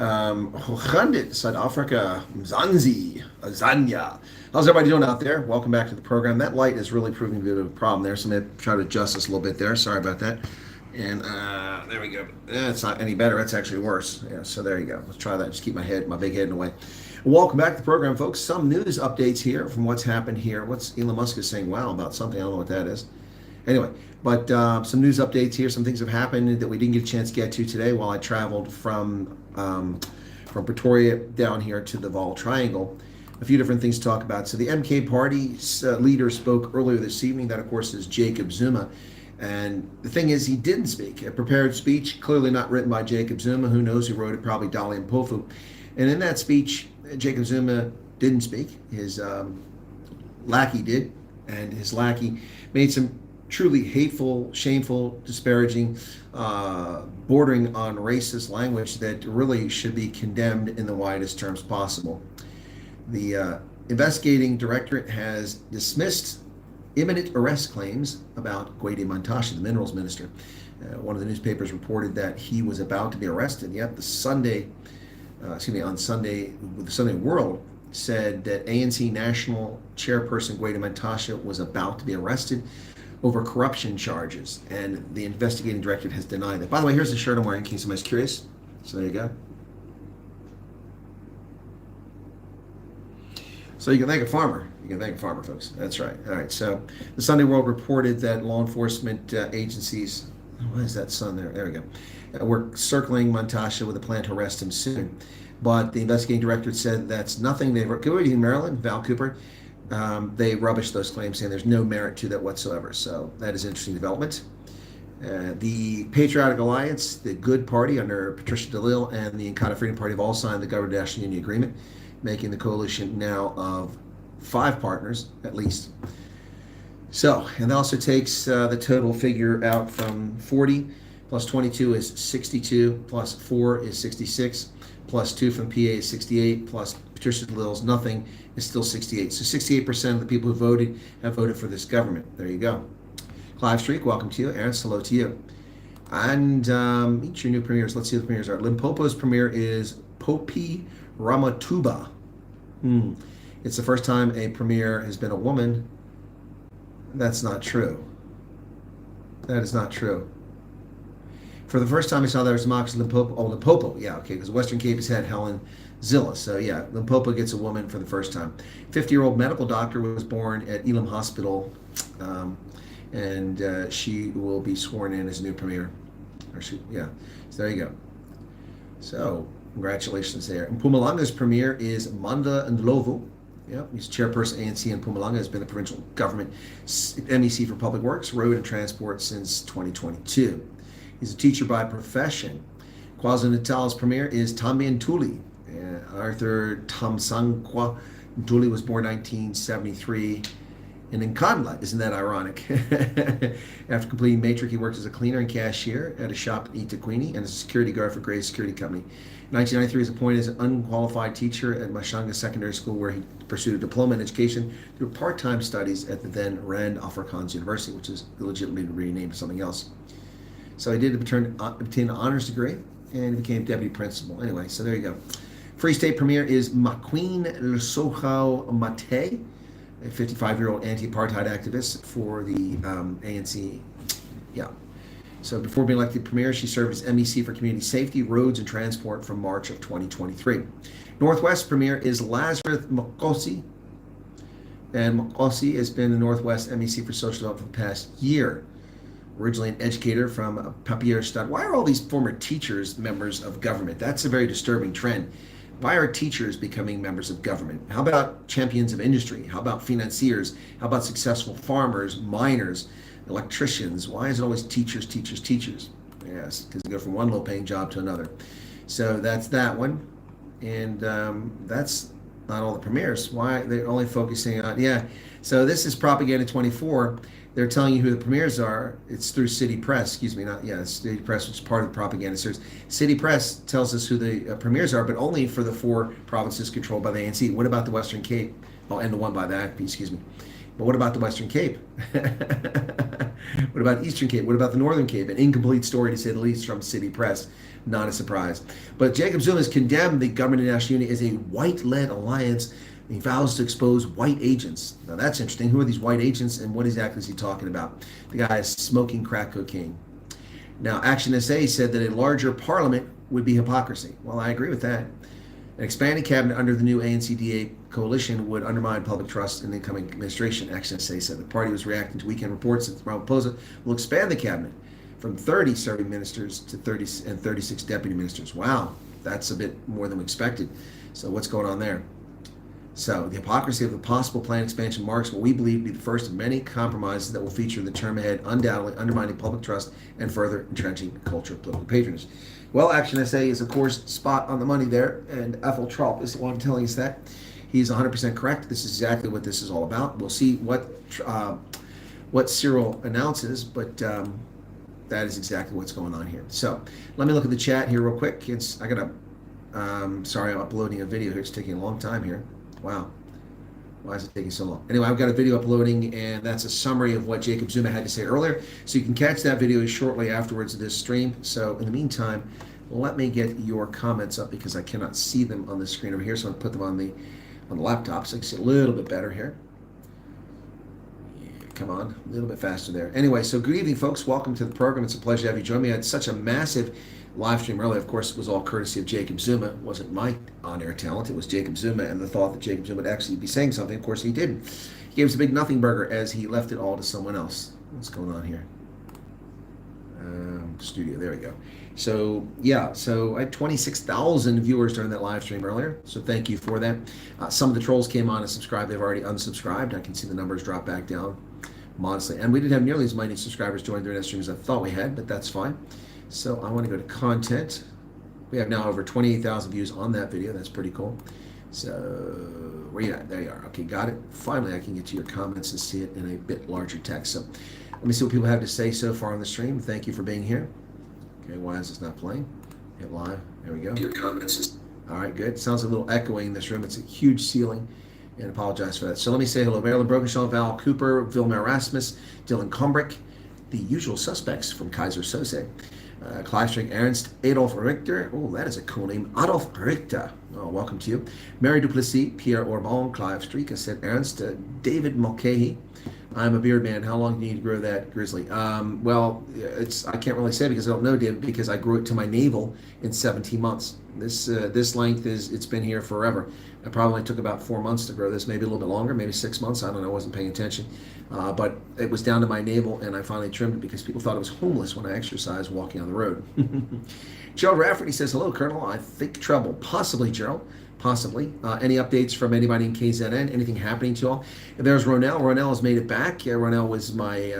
Hoogandit, South Africa, Mzansi, Azania. How's everybody doing out there? Welcome back to the program. That light is really proving to be a problem there, so I'm going to try to adjust this a little bit there. Sorry about that. And there we go. It's not any better. It's actually worse. Yeah, so there you go. Let's try that. Just keep my big head in the way. Welcome back to the program, folks. Some news updates here from what's happened here. What's Elon Musk is saying, wow, about something. I don't know what that is. Anyway, but some news updates here. Some things have happened that we didn't get a chance to get to today while I traveled from Pretoria down here to the Vaal Triangle. A few different things to talk about. So the MK Party's leader spoke earlier this evening. That, of course, is Jacob Zuma. And the thing is, he didn't speak. A prepared speech, clearly not written by Jacob Zuma. Who knows who wrote it? Probably Dali Mpofu. And in that speech, Jacob Zuma didn't speak. His lackey did. And his lackey made some truly hateful, shameful, disparaging, bordering on racist language that really should be condemned in the widest terms possible. The investigating directorate has dismissed imminent arrest claims about Gwede Mantashe, the minerals minister. One of the newspapers reported that he was about to be arrested, yet on Sunday, the Sunday World said that ANC National Chairperson Gwede Mantashe was about to be arrested over corruption charges, and the investigating directorate has denied that. By the way, here's the shirt I'm wearing in case somebody's curious. So there you go. So you can thank a farmer. You can thank a farmer, folks. That's right. All right. So the Sunday World reported that law enforcement agencies, why is that sun there? There we go. Were circling Mantashe with a plan to arrest him soon. But the investigating directorate said that's nothing. They were in Maryland, Val Cooper. They rubbished those claims, saying there's no merit to that whatsoever. So that is an interesting development. The Patriotic Alliance, the Good Party under Patricia DeLille, and the Inkatha Freedom Party have all signed the Government National Union Agreement, making the coalition now of 5 partners, at least. So, and that also takes the total figure out from 40, plus 22 is 62, plus 4 is 66, plus 2 from PA is 68, plus Patricia DeLille's nothing is still 68. So 68% of the people who voted have voted for this government. There you go. Clive Streak, welcome to you. Aaron, hello to you. And meet your new premiers. Let's see who the premiers are. Limpopo's premier is Popi Ramatuba. It's the first time a premier has been a woman. That's not true. That is not true. For the first time I saw there was democracy, Limpopo. Oh, Limpopo. Yeah, okay, because Western Cape has had Helen Zilla. So yeah, Limpopo gets a woman for the first time. 50-year-old medical doctor was born at Elam Hospital, and she will be sworn in as a new premier. So there you go. So congratulations there. Mpumalanga's premier is Manda Ndlovu. Yep, he's chairperson ANC in Mpumalanga, has been the provincial government MEC for Public Works, Road and Transport since 2022. He's a teacher by profession. KwaZulu-Natal's premier is Thami Ntuli. Arthur Tamsankwa Ntuli was born 1973 in Nkandla. Isn't that ironic? After completing matric, he worked as a cleaner and cashier at a shop in Itaquini and as a security guard for Gray's Security Company. In 1993, he was appointed as an unqualified teacher at Mashanga Secondary School, where he pursued a diploma in education through part-time studies at the then Rand Afrikaans University, which is illegitimately renamed to something else. So he did obtain an honors degree and became deputy principal. Anyway, so there you go. Free State Premier is Maqueen Lesotho Mate, a 55-year-old anti-apartheid activist for the ANC. Yeah. So before being elected premier, she served as MEC for Community Safety, Roads, and Transport from March of 2023. Northwest Premier is Lazarus Mokosi. And Mokosi has been the Northwest MEC for Social Development for the past year. Originally an educator from Papierstad. Why are all these former teachers members of government? That's a very disturbing trend. Why are teachers becoming members of government? How about champions of industry? How about financiers? How about successful farmers, miners, electricians? Why is it always teachers, teachers, teachers? Yes, because they go from one low-paying job to another. So that's that one. And that's not all the premiers. Why they're only focusing on, so this is Propaganda 24. They're telling you who the premiers are. It's through City Press, it's City Press, which is part of the propaganda series. City Press tells us who the premiers are, but only for the 4 provinces controlled by the ANC. What about the Western Cape? Oh, and the one by the ACP, But what about the Western Cape? What about the Eastern Cape? What about the Northern Cape? An incomplete story, to say the least, from City Press. Not a surprise. But Jacob Zuma has condemned the government of national unity as a white-led alliance. He vows to expose white agents. Now that's interesting. Who are these white agents, and what exactly is he talking about? The guy is smoking crack cocaine. Now, Action SA said that a larger parliament would be hypocrisy. Well, I agree with that. An expanding cabinet under the new ANC-DA coalition would undermine public trust in the incoming administration. Action SA said the party was reacting to weekend reports that Ramaphosa will expand the cabinet from 30 serving ministers to 30 and 36 deputy ministers. Wow, that's a bit more than we expected. So what's going on there? So the hypocrisy of the possible planned expansion marks what we believe to be the first of many compromises that will feature in the term ahead, undoubtedly undermining public trust and further entrenching the culture of political patronage. Well, Action SA is, of course, spot on the money there, and Ethel Trump is the one telling us that. He's 100% correct. This is exactly what this is all about. We'll see what Cyril announces, but that is exactly what's going on here. So let me look at the chat here real quick. Sorry, I'm uploading a video here. It's taking a long time here. Wow. Why is it taking so long? Anyway, I've got a video uploading, and that's a summary of what Jacob Zuma had to say earlier. So you can catch that video shortly afterwards of this stream. So in the meantime, let me get your comments up because I cannot see them on the screen over here. So I'm going to put them on the laptop so I can see a little bit better here. Yeah, come on, a little bit faster there. Anyway, so good evening, folks. Welcome to the program. It's a pleasure to have you join me. I had such a massive live stream earlier. Of course, it was all courtesy of Jacob Zuma. It wasn't my on-air talent. It was Jacob Zuma and the thought that Jacob Zuma would actually be saying something. Of course, he didn't. He gave us a big nothing burger as he left it all to someone else. What's going on here? Studio, there we go. So yeah, so I had 26,000 viewers during that live stream earlier. So thank you for that. Some of the trolls came on and subscribed. They've already unsubscribed. I can see the numbers drop back down modestly. And we didn't have nearly as many subscribers join during that stream as I thought we had, but that's fine. So I want to go to content. We have now over 28,000 views on that video. That's pretty cool. So where you at? There you are. Okay, got it. Finally, I can get to your comments and see it in a bit larger text. So let me see what people have to say so far on the stream. Thank you for being here. Okay, why is this not playing? Hit live. There we go. Your comments. All right, good. Sounds a little echoing in this room. It's a huge ceiling, and apologize for that. So let me say hello. Marilyn Brokenshaw, Val Cooper, Vilma Erasmus, Dylan Combrick, the usual suspects from Kaiser Sose. Clive String, Ernst, Adolf Richter. Oh, that is a cool name. Adolf Richter. Oh, welcome to you. Mary Duplessis, Pierre Orban, Clive Streak, I said Ernst, David Mulcahy. I'm a beard man. How long do you need to grow that, Grizzly? Well, I can't really say because I don't know, David, because I grew it to my navel in 17 months. This length it's been here forever. It probably took about 4 months to grow this, maybe a little bit longer, maybe 6 months. I don't know. I wasn't paying attention. But it was down to my navel, and I finally trimmed it because people thought I was homeless when I exercised walking on the road. Gerald Rafferty says, hello, Colonel. I think trouble. Possibly, Gerald. Possibly. Any updates from anybody in KZN? Anything happening to you all? There's Ronell. Ronell has made it back. Ronell was my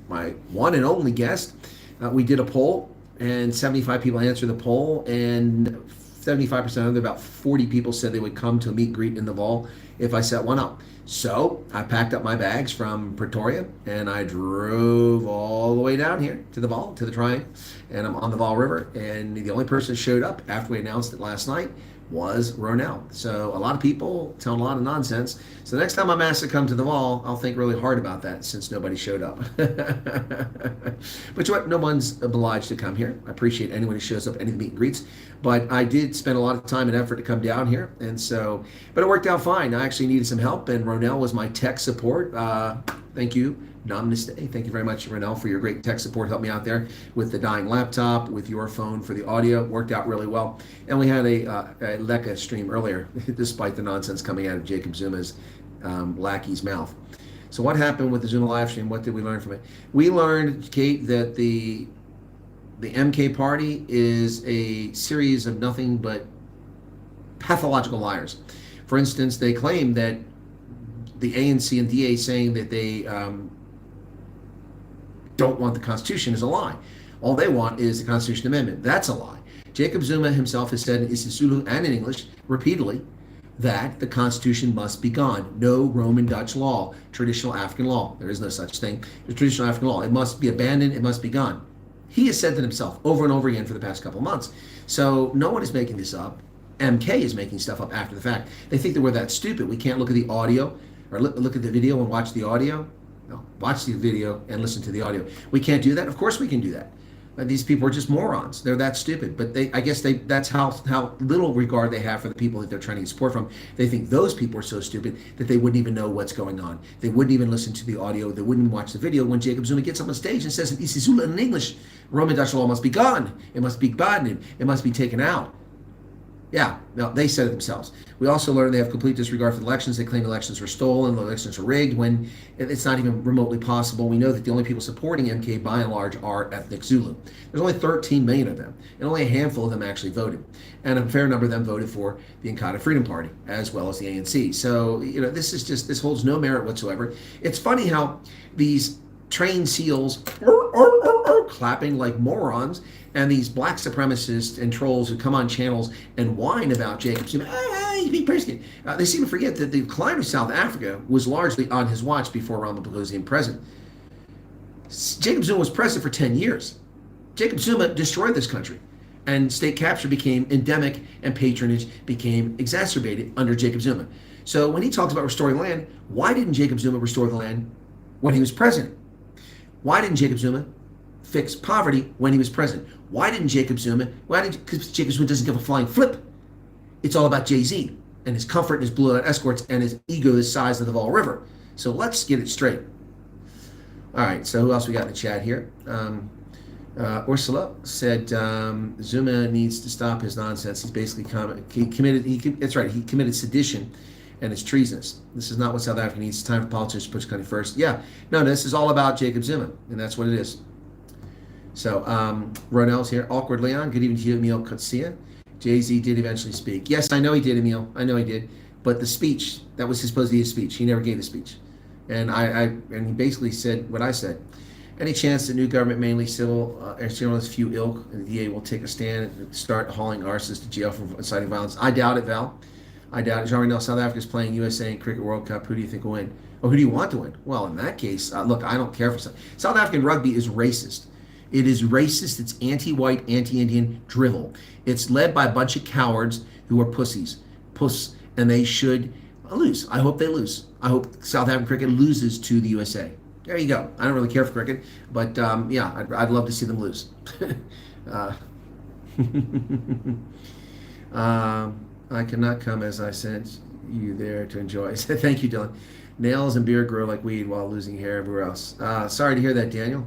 my one and only guest. We did a poll, and 75 people answered the poll, and 75% of them, about 40 people said they would come to a meet and greet in the Vaal if I set one up. So I packed up my bags from Pretoria, and I drove all the way down here to the Vaal, to the Triangle, and I'm on the Vaal River, and the only person that showed up after we announced it last night was Ronell. So a lot of people telling a lot of nonsense. So the next time I'm asked to come to the Vaal, I'll think really hard about that since nobody showed up. But you know what? No one's obliged to come here. I appreciate anyone who shows up at any meet and greets. But I did spend a lot of time and effort to come down here. And so, but it worked out fine. I actually needed some help, and Ronell was my tech support. Thank you. Namaste. Thank you very much, Ronell, for your great tech support. Helped me out there with the dying laptop, with your phone for the audio. Worked out really well. And we had a Leka stream earlier, despite the nonsense coming out of Jacob Zuma's lackey's mouth. So what happened with the Zuma live stream? What did we learn from it? We learned, Kate, that the MK party is a series of nothing but pathological liars. For instance, they claim that the ANC and DA saying that they don't want the Constitution is a lie. All they want is the Constitution Amendment. That's a lie. Jacob Zuma himself has said in isiZulu and in English repeatedly that the Constitution must be gone. No Roman Dutch law, traditional African law. There is no such thing. The traditional African law. It must be abandoned. It must be gone. He has said that himself over and over again for the past couple of months. So no one is making this up. MK is making stuff up after the fact. They think that we're that stupid. We can't look at the audio or look at the video and watch the audio. No, watch the video and listen to the audio. We can't do that. Of course we can do that. These people are just morons. They're that stupid. But I guess that's how little regard they have for the people that they're trying to get support from. They think those people are so stupid that they wouldn't even know what's going on. They wouldn't even listen to the audio. They wouldn't watch the video when Jacob Zuma gets up on stage and says in Isizula in English, Roman Dutch law must be gone. It must be banned. It must be taken out. Yeah, no, they said it themselves. We also learned they have complete disregard for the elections. They claim elections were stolen, the elections are rigged, when it's not even remotely possible. We know that the only people supporting MK, by and large, are ethnic Zulu. There's only 13 million of them, and only a handful of them actually voted. And a fair number of them voted for the Inkatha Freedom Party, as well as the ANC. So, this holds no merit whatsoever. It's funny how these trained seals clapping like morons, and these black supremacists and trolls who come on channels and whine about Jacob Zuma, he's being persecuted. They seem to forget that the decline of South Africa was largely on his watch before Ramaphosa became president. Jacob Zuma was president for 10 years. Jacob Zuma destroyed this country, and state capture became endemic and patronage became exacerbated under Jacob Zuma. So when he talks about restoring land, why didn't Jacob Zuma restore the land when he was president? Why didn't Jacob Zuma fix poverty when he was president? Why didn't Jacob Zuma? Because Jacob Zuma doesn't give a flying flip. It's all about Jay-Z and his comfort and his blue out escorts and his ego the size of the Vaal River. So let's get it straight. All right, so who else we got in the chat here? Ursula said Zuma needs to stop his nonsense. He's basically he committed sedition and it's treasonous. This is not what South Africa needs. It's time for politicians to put the country first. Yeah, no, this is all about Jacob Zuma, and that's what it is. So, Ronell's here. Awkward Leon, good evening to you, Emil Kutsia. Jay-Z did eventually speak. Yes, I know he did, Emil. I know he did. But the speech, that was supposed to be his speech. He never gave the speech. And and he basically said what I said. Any chance the new government, mainly civil, extremist few ilk, and the DA will take a stand and start hauling arsonists to jail for inciting violence? I doubt it, Val. I doubt it. Jean Renell, South Africa's playing USA and Cricket World Cup. Who do you think will win? Oh, who do you want to win? Well, in that case, look, I don't care for South African rugby is racist. It is racist. It's anti-white, anti-Indian drivel. It's led by a bunch of cowards who are pussies. And they should lose. I hope they lose. I hope South African cricket loses to the USA. There you go. I don't really care for cricket, but yeah, I'd love to see them lose. I cannot come as I sent you there to enjoy. Thank you, Dylan. Nails and beard grow like weed while losing hair everywhere else. Sorry to hear that, Daniel.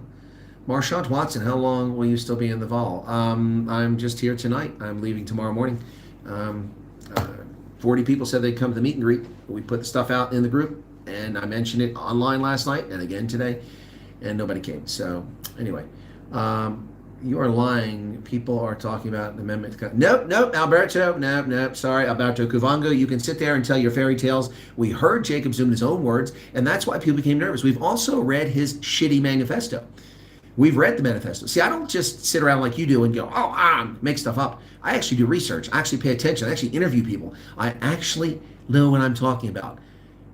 Marchant Watson, how long will you still be in the Vaal? I'm just here tonight. I'm leaving tomorrow morning. 40 people said they'd come to the meet and greet. We put the stuff out in the group, and I mentioned it online last night and again today, and nobody came. So anyway, you are lying. People are talking about an amendment. Nope, Alberto, nope. Sorry, Alberto Cuvango. You can sit there and tell your fairy tales. We heard Jacob Zuma's own words, and that's why people became nervous. We've also read his shitty manifesto. We've read the manifesto. See, I don't just sit around like you do and go, make stuff up. I actually do research. I actually pay attention. I actually interview people. I actually know what I'm talking about.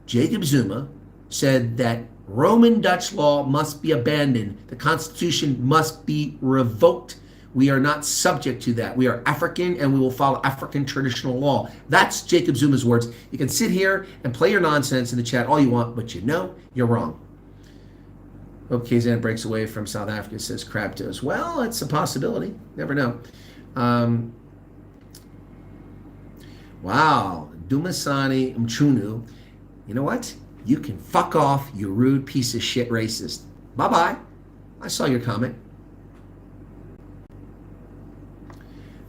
Jacob Zuma said that Roman Dutch law must be abandoned. The Constitution must be revoked. We are not subject to that. We are African and we will follow African traditional law. That's Jacob Zuma's words. You can sit here and play your nonsense in the chat all you want, but you know you're wrong. Hope KZN breaks away from South Africa, says Crabtoes. Well, it's a possibility. Never know. Wow. Dumasani Mchunu. You know what? You can fuck off, you rude piece of shit racist. Bye-bye. I saw your comment.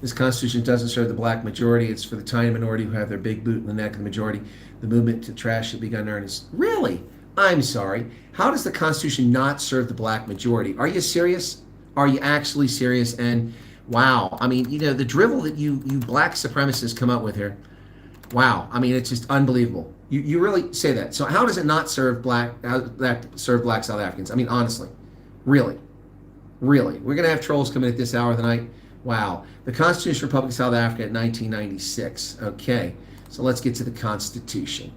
This Constitution doesn't serve the black majority. It's for the tiny minority who have their big boot in the neck of the majority. The movement to trash should begun in earnest. Really? I'm sorry. How does the Constitution not serve the black majority? Are you serious? Are you actually serious? And wow, I mean, the drivel that you black supremacists come up with here. Wow, I mean, it's just unbelievable. You really say that. So how does it not serve black South Africans? I mean, honestly, really. We're gonna have trolls coming at this hour of the night. Wow, the Constitution of the Republic of South Africa in 1996. Okay, so let's get to the Constitution.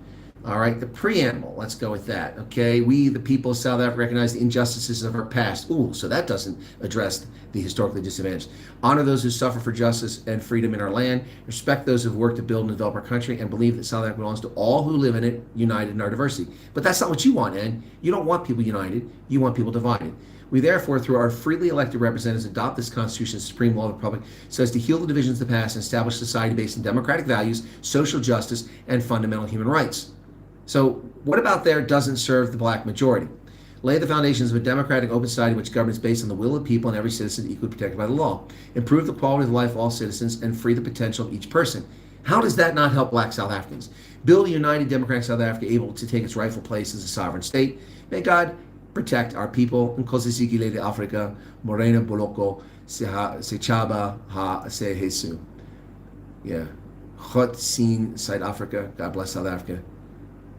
All right, the preamble, let's go with that. Okay, we, the people of South Africa, recognize the injustices of our past. Ooh, so that doesn't address the historically disadvantaged. Honor those who suffer for justice and freedom in our land. Respect those who have worked to build and develop our country, and believe that South Africa belongs to all who live in it, united in our diversity. But that's not what you want, and you don't want people united. You want people divided. We therefore, through our freely elected representatives, adopt this Constitution as supreme law of the Republic so as to heal the divisions of the past and establish a society based on democratic values, social justice, and fundamental human rights. So what about there doesn't serve the black majority? Lay the foundations of a democratic, open society which governs based on the will of the people and every citizen equally protected by the law. Improve the quality of life of all citizens and free the potential of each person. How does that not help black South Africans? Build a united democratic South Africa able to take its rightful place as a sovereign state. May God protect our people. Nkosi sikile Africa, Morena Boloko, Sechaba ha se Jesu. Yeah. God sien South Africa. God bless South Africa.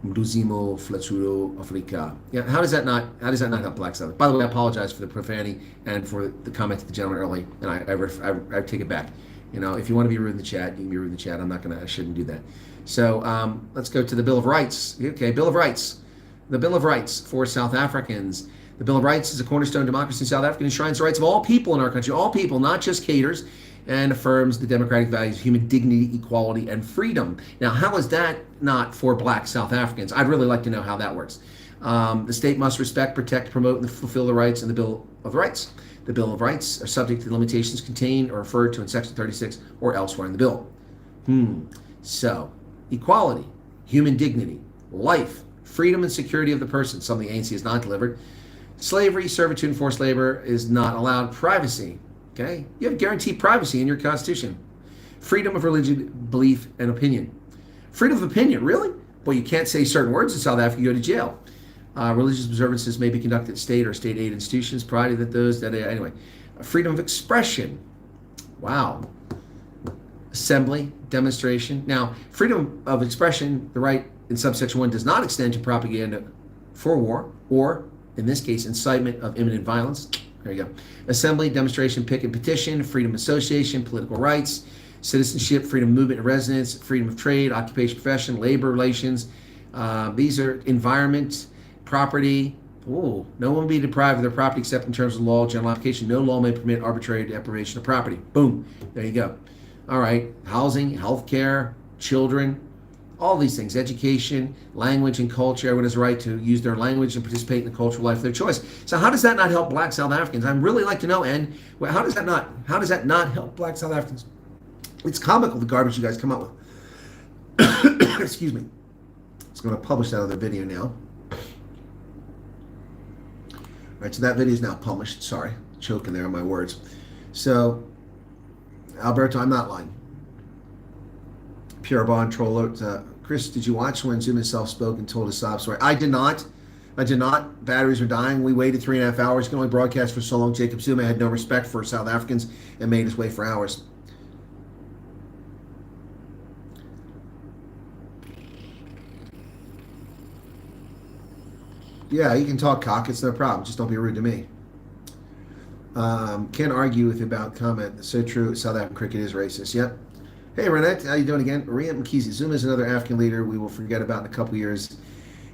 Mduzimo Flaturo Africa. Yeah, how does that not help black South? By the way, I apologize for the profanity and for the comment to the gentleman early, and I take it back. You know, if you want to be rude in the chat, you can be rude in the chat. I shouldn't do that. So let's go to the Bill of Rights. Okay, Bill of Rights. The Bill of Rights for South Africans. The Bill of Rights is a cornerstone of democracy in South Africa and enshrines the rights of all people in our country, all people, not just cadres, and affirms the democratic values of human dignity, equality, and freedom. Now, how is that not for black South Africans? I'd really like to know how that works. The state must respect, protect, promote, and fulfill the rights in the Bill of Rights. The Bill of Rights are subject to the limitations contained or referred to in Section 36 or elsewhere in the bill. So, equality, human dignity, life, freedom and security of the person, something ANC has not delivered. Slavery, servitude, and forced labor is not allowed. Privacy, okay? You have guaranteed privacy in your Constitution. Freedom of religion, belief, and opinion. Freedom of opinion, really? Well, you can't say certain words in South Africa, you go to jail. Religious observances may be conducted at state or state aid institutions, provided that those that, anyway. Freedom of expression. Wow. Assembly, demonstration. Now, freedom of expression, the right in subsection 1 does not extend to propaganda for war or, in this case, incitement of imminent violence. There you go. Assembly, demonstration, picket, petition, freedom of association, political rights, citizenship, freedom of movement and residence, freedom of trade, occupation, profession, labor relations. These are environment, property. No one will be deprived of their property except in terms of law, general application. No law may permit arbitrary deprivation of property. Boom. There you go. All right. Housing, healthcare, children, all these things, education, language, and culture. Everyone has a right to use their language and participate in the cultural life of their choice. So how does that not help black South Africans? I'd really like to know, and how does that not help black South Africans? It's comical, the garbage you guys come up with. Excuse me. It's going to publish that other video now. All right, so that video is now published. Sorry, choking there on my words. So, Alberto, I'm not lying. Pure Bond Troller. Chris, did you watch when Zuma himself spoke and told his sob story? I did not. Batteries are dying. We waited 3.5 hours. You can only broadcast for so long. Jacob Zuma had no respect for South Africans and made us wait for hours. Yeah, you can talk cock. It's no problem. Just don't be rude to me. Can't argue with you about comment. So true. South African cricket is racist. Yep. Hey, Renette. How you doing again? Ria Mkizi. Zuma is another African leader we will forget about in a couple years.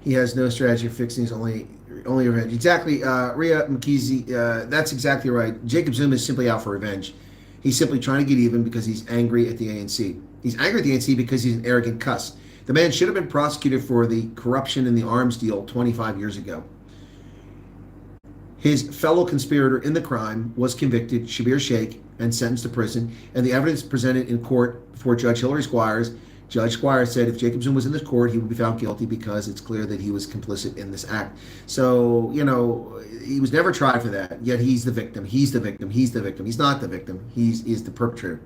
He has no strategy for fixing his only revenge. Exactly. Ria Mkizi. That's exactly right. Jacob Zuma is simply out for revenge. He's simply trying to get even because he's angry at the ANC. He's angry at the ANC because he's an arrogant cuss. The man should have been prosecuted for the corruption in the arms deal 25 years ago. His fellow conspirator in the crime was convicted, Shabir Sheikh, and sentenced to prison. And the evidence presented in court before Judge Hilary Squires, Judge Squires said if Jacob Zuma was in this court, he would be found guilty because it's clear that he was complicit in this act. So, you know, he was never tried for that, yet he's the victim. He's the victim. He's the victim. He's not the victim. He's the perpetrator.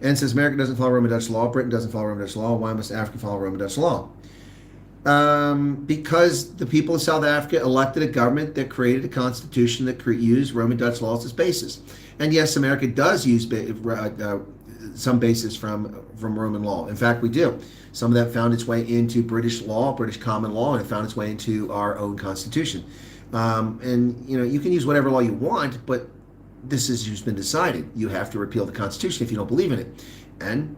And says America doesn't follow Roman Dutch law, Britain doesn't follow Roman Dutch law. Why must Africa follow Roman Dutch law? Because the people of South Africa elected a government that created a constitution that used Roman Dutch laws as basis. And yes, America does use some basis from Roman law. In fact, we do. Some of that found its way into British law, British common law, and it found its way into our own constitution. And you know, you can use whatever law you want, but this has just been decided. You have to repeal the Constitution if you don't believe in it. And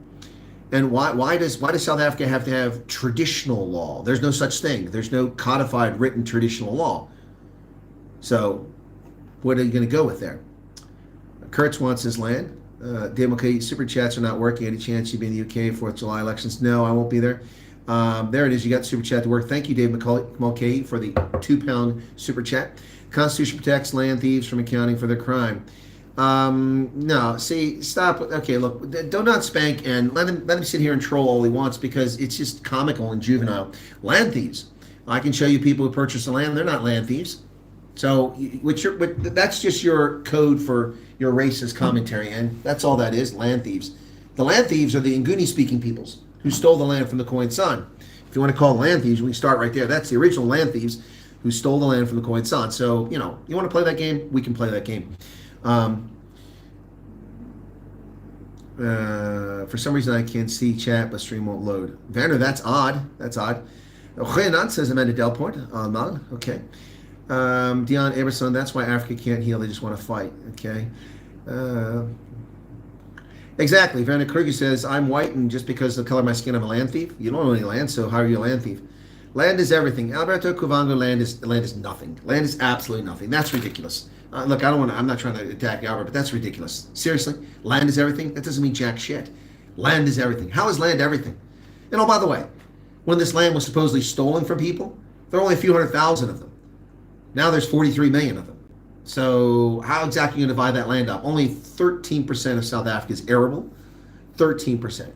And why does South Africa have to have traditional law? There's no such thing. There's no codified written traditional law. So what are you going to go with there? Kurtz wants his land. Dave super chats are not working. Any chance you'll be in the UK for 4th of July elections? No, I won't be there. There it is. You got the super chat to work. Thank you, Dave Mulcahy, for the £2 super chat. Constitution protects land thieves from accounting for their crime. No, see, stop. Okay, look, do not spank and let him sit here and troll all he wants, because it's just comical and juvenile. Land thieves. I can show you people who purchase the land. They're not land thieves. So, that's just your code for your racist commentary, and that's all that is, land thieves. The land thieves are the Nguni-speaking peoples who stole the land from the Khoisan. If you want to call land thieves, we can start right there. That's the original land thieves who stole the land from the Khoisan. So, you want to play that game? We can play that game. For some reason I can't see chat, but stream won't load. Vanner, that's odd. That's odd. Renan says Amanda Delport. Okay. Dion Aberson, that's why Africa can't heal. They just want to fight. Okay. Exactly. Vanna Kruger says, I'm white, and just because of the color of my skin, I'm a land thief. You don't own any land, so how are you a land thief? Land is everything. Alberto Cuvango, land is nothing. Land is absolutely nothing. That's ridiculous. Look, I'm not trying to attack Albert, but that's ridiculous. Seriously, land is everything? That doesn't mean jack shit. Land is everything. How is land everything? And oh, by the way, when this land was supposedly stolen from people, there were only a few 100,000 of them. Now there's 43 million of them. So how exactly are you going to divide that land up? Only 13% of South Africa is arable. 13%.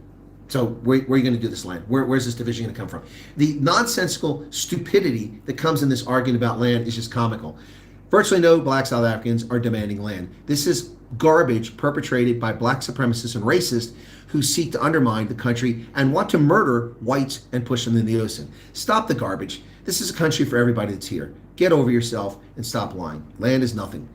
So where are you going to do this land? Where's this division going to come from? The nonsensical stupidity that comes in this argument about land is just comical. Virtually no black South Africans are demanding land. This is garbage perpetrated by black supremacists and racists who seek to undermine the country and want to murder whites and push them in the ocean. Stop the garbage. This is a country for everybody that's here. Get over yourself and stop lying. Land is nothing.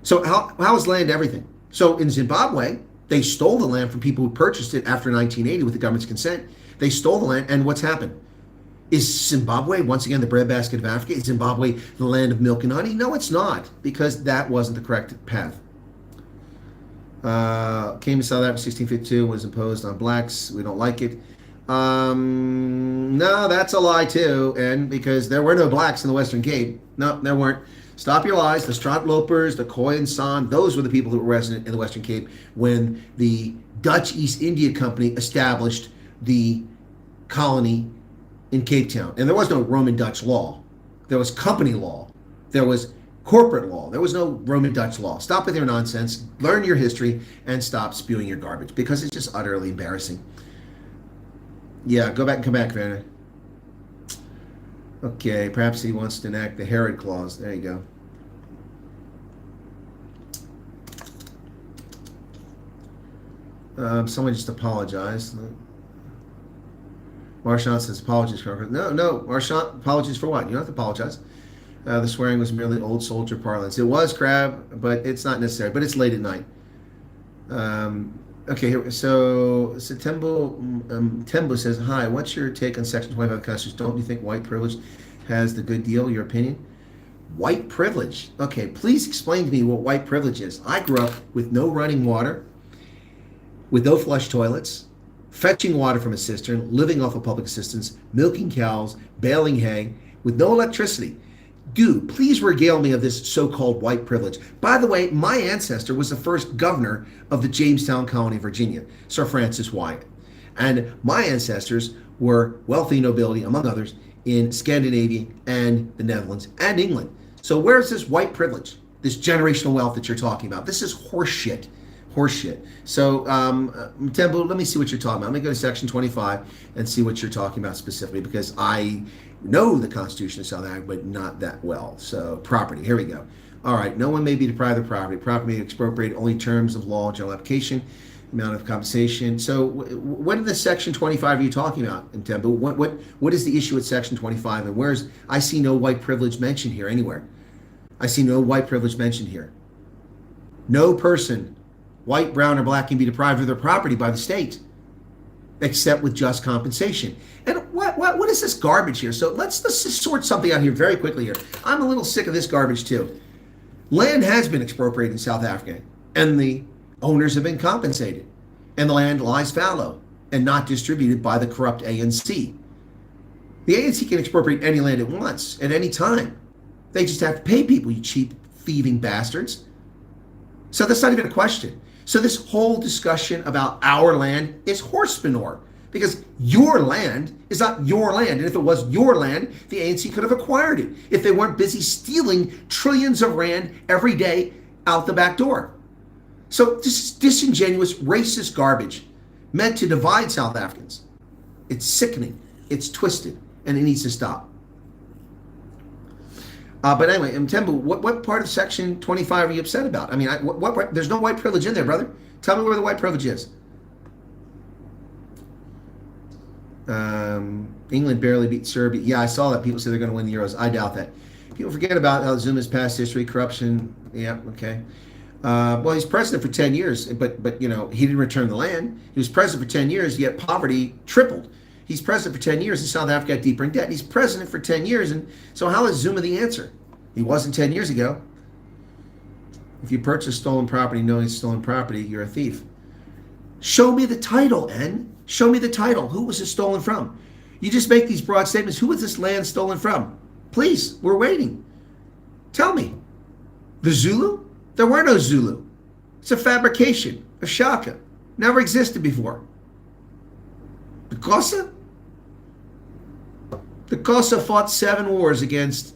So how is land everything? So in Zimbabwe, they stole the land from people who purchased it after 1980 with the government's consent. They stole the land, and what's happened? Is Zimbabwe, once again, the breadbasket of Africa? Is Zimbabwe the land of milk and honey? No, it's not, because that wasn't the correct path. Came to South Africa 1652, was imposed on blacks. We don't like it. No, that's a lie too, and because there were no blacks in the Western Cape. No, there weren't. Stop your lies. The Straatlopers, the Khoi and San, those were the people who were resident in the Western Cape when the Dutch East India Company established the colony in Cape Town. And there was no Roman Dutch law. There was company law. There was corporate law. There was no Roman Dutch law. Stop with your nonsense. Learn your history and stop spewing your garbage, because it's just utterly embarrassing. Yeah, go back and come back, Vanna. Okay, perhaps he wants to enact the Herod Clause. There you go. Someone just apologized. Marchand says apologies for no, Marchand, apologies for what? You don't have to apologize. The swearing was merely old soldier parlance. It was, Crab, but it's not necessary. But it's late at night. Okay, so Tembo says, hi, what's your take on Section 25 of the Constitution? Don't you think white privilege has the good deal? Your opinion? White privilege? Okay, please explain to me what white privilege is. I grew up with no running water, with no flush toilets, fetching water from a cistern, living off of public assistance, milking cows, baling hay, with no electricity. Dude, please regale me of this so-called white privilege. By the way, my ancestor was the first governor of the Jamestown colony, Virginia, Sir Francis Wyatt. And my ancestors were wealthy nobility, among others, in Scandinavia and the Netherlands and England. So where's this white privilege, this generational wealth that you're talking about? This is horseshit. Horseshit. So, Tembo, let me see what you're talking about. Let me go to Section 25 and see what you're talking about specifically, because I know the Constitution of South Africa, but not that well. So, property. Here we go. All right. No one may be deprived of property. Property may be expropriated only in terms of law, general application, amount of compensation. So, what in the Section 25 are you talking about, Tembo? What is the issue with Section 25? And I see no white privilege mentioned here anywhere. I see no white privilege mentioned here. No person, white, brown, or black, can be deprived of their property by the state, except with just compensation. And what is this garbage here? So let's just sort something out here very quickly here. I'm a little sick of this garbage too. Land has been expropriated in South Africa, and the owners have been compensated, and the land lies fallow. and not distributed by the corrupt ANC. The ANC can expropriate any land it wants at any time. They just have to pay people, you cheap, thieving bastards. So that's not even a question. So this whole discussion about our land is horse manure, because your land is not your land. And if it was your land, the ANC could have acquired it if they weren't busy stealing trillions of rand every day out the back door. So this is disingenuous, racist garbage meant to divide South Africans. It's sickening, it's twisted, and it needs to stop. But anyway, Mthembu, what part of Section 25 are you upset about? I mean, there's no white privilege in there, brother. Tell me where the white privilege is. England barely beat Serbia. Yeah, I saw that. People say they're going to win the Euros. I doubt that. People forget about how Zuma's past history, corruption. Yeah, okay. Well, he's president for 10 years, but you know, he didn't return the land. He was president for 10 years, yet poverty tripled. He's president for 10 years, and South Africa got deeper in debt. He's president for 10 years, and so how is Zuma the answer? He wasn't 10 years ago. If you purchase stolen property knowing it's stolen property, you're a thief. Show me the title, N. Show me the title. Who was it stolen from? You just make these broad statements. Who was this land stolen from? Please, we're waiting. Tell me. The Zulu? There were no Zulu. It's a fabrication, a shaka. Never existed before. The Xhosa? The Xhosa fought 7 wars against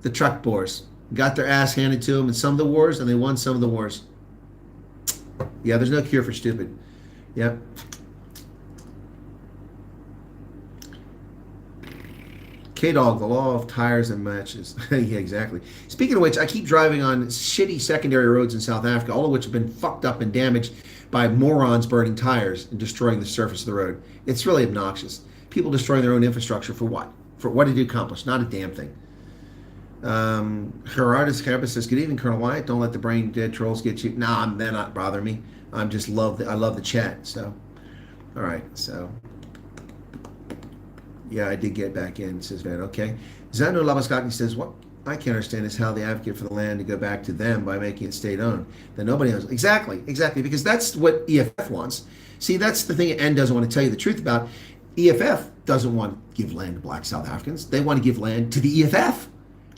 the truck Boers. Got their ass handed to them in some of the wars, and they won some of the wars. Yeah, there's no cure for stupid. Yep. K-Dog, the law of tires and matches. Yeah, exactly. Speaking of which, I keep driving on shitty secondary roads in South Africa, all of which have been fucked up and damaged by morons burning tires and destroying the surface of the road. It's really obnoxious. People destroying their own infrastructure for what? For what did you accomplish? Not a damn thing. Gerardus Campus says, good evening, Colonel Wyatt. Don't let the brain dead trolls get you. Nah, they're not bothering me. I love the chat. So, all right. So, yeah, I did get back in, says Van. Okay. Zanu Labaskaki says, what I can't understand is how they advocate for the land to go back to them by making it state-owned. That nobody owns. Exactly, because that's what EFF wants. See, that's the thing N doesn't want to tell you the truth about. EFF doesn't want to give land to black South Africans. They want to give land to the EFF,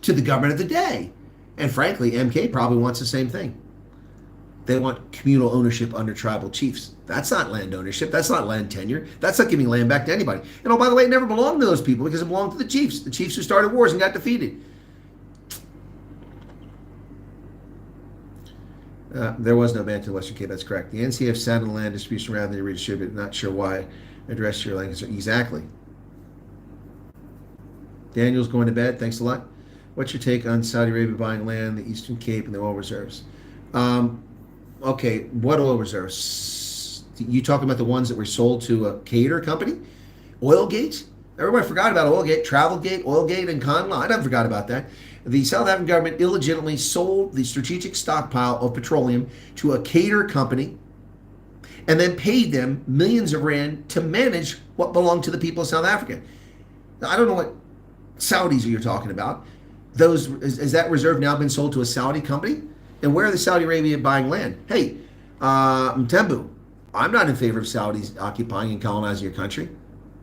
to the government of the day. And frankly, MK probably wants the same thing. They want communal ownership under tribal chiefs. That's not land ownership. That's not land tenure. That's not giving land back to anybody. And oh, by the way, it never belonged to those people because it belonged to the chiefs who started wars and got defeated. There was no ban to the Western Cape. That's correct. The NCF sat on the land distribution rather than redistribute. Not sure why. Address your land concern. Exactly. Daniel's going to bed. Thanks a lot. What's your take on Saudi Arabia buying land, the Eastern Cape, and the oil reserves? Okay, what oil reserves? You talking about the ones that were sold to a cater company? Oilgate? Everybody forgot about Oilgate, Travelgate, Oilgate, and Conla. I never forgot about that. The South African government illegitimately sold the strategic stockpile of petroleum to a cater company and then paid them millions of rand to manage what belonged to the people of South Africa. Now, I don't know what Saudis you're talking about. Has that reserve now been sold to a Saudi company? And where are the Saudi Arabia buying land? Hey, Mthembu, I'm not in favor of Saudis occupying and colonizing your country.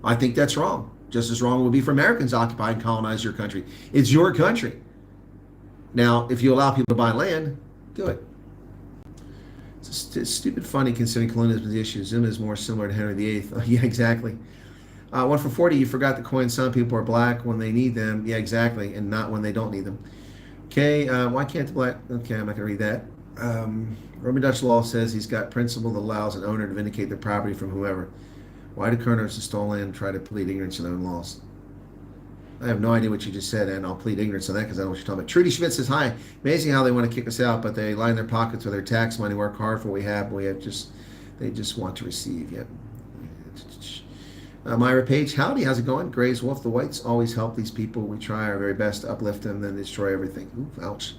I think that's wrong. Just as wrong it would be for Americans to occupy and colonize your country. It's your country. Now, if you allow people to buy land, do it. It's stupid funny considering colonialism is the issue. Zuma is more similar to Henry VIII. Yeah, exactly. 1 for 40, you forgot the coin. Some people are black when they need them. Yeah, exactly. And not when they don't need them. Okay, why can't the black... Okay, I'm not going to read that. Roman Dutch law says he's got principle that allows an owner to vindicate their property from whoever. Why do colonels who stole land try to plead ignorance of their own laws? I have no idea what you just said, and I'll plead ignorance on that because I don't know what you're talking about. Trudy Schmidt says, hi. Amazing how they want to kick us out, but they line their pockets with their tax money, work hard for what we have, but they just want to receive. Yep. Myra Page, howdy, how's it going? Gray's Wolf, the whites always help these people. We try our very best to uplift them, then destroy everything. Ooh, ouch.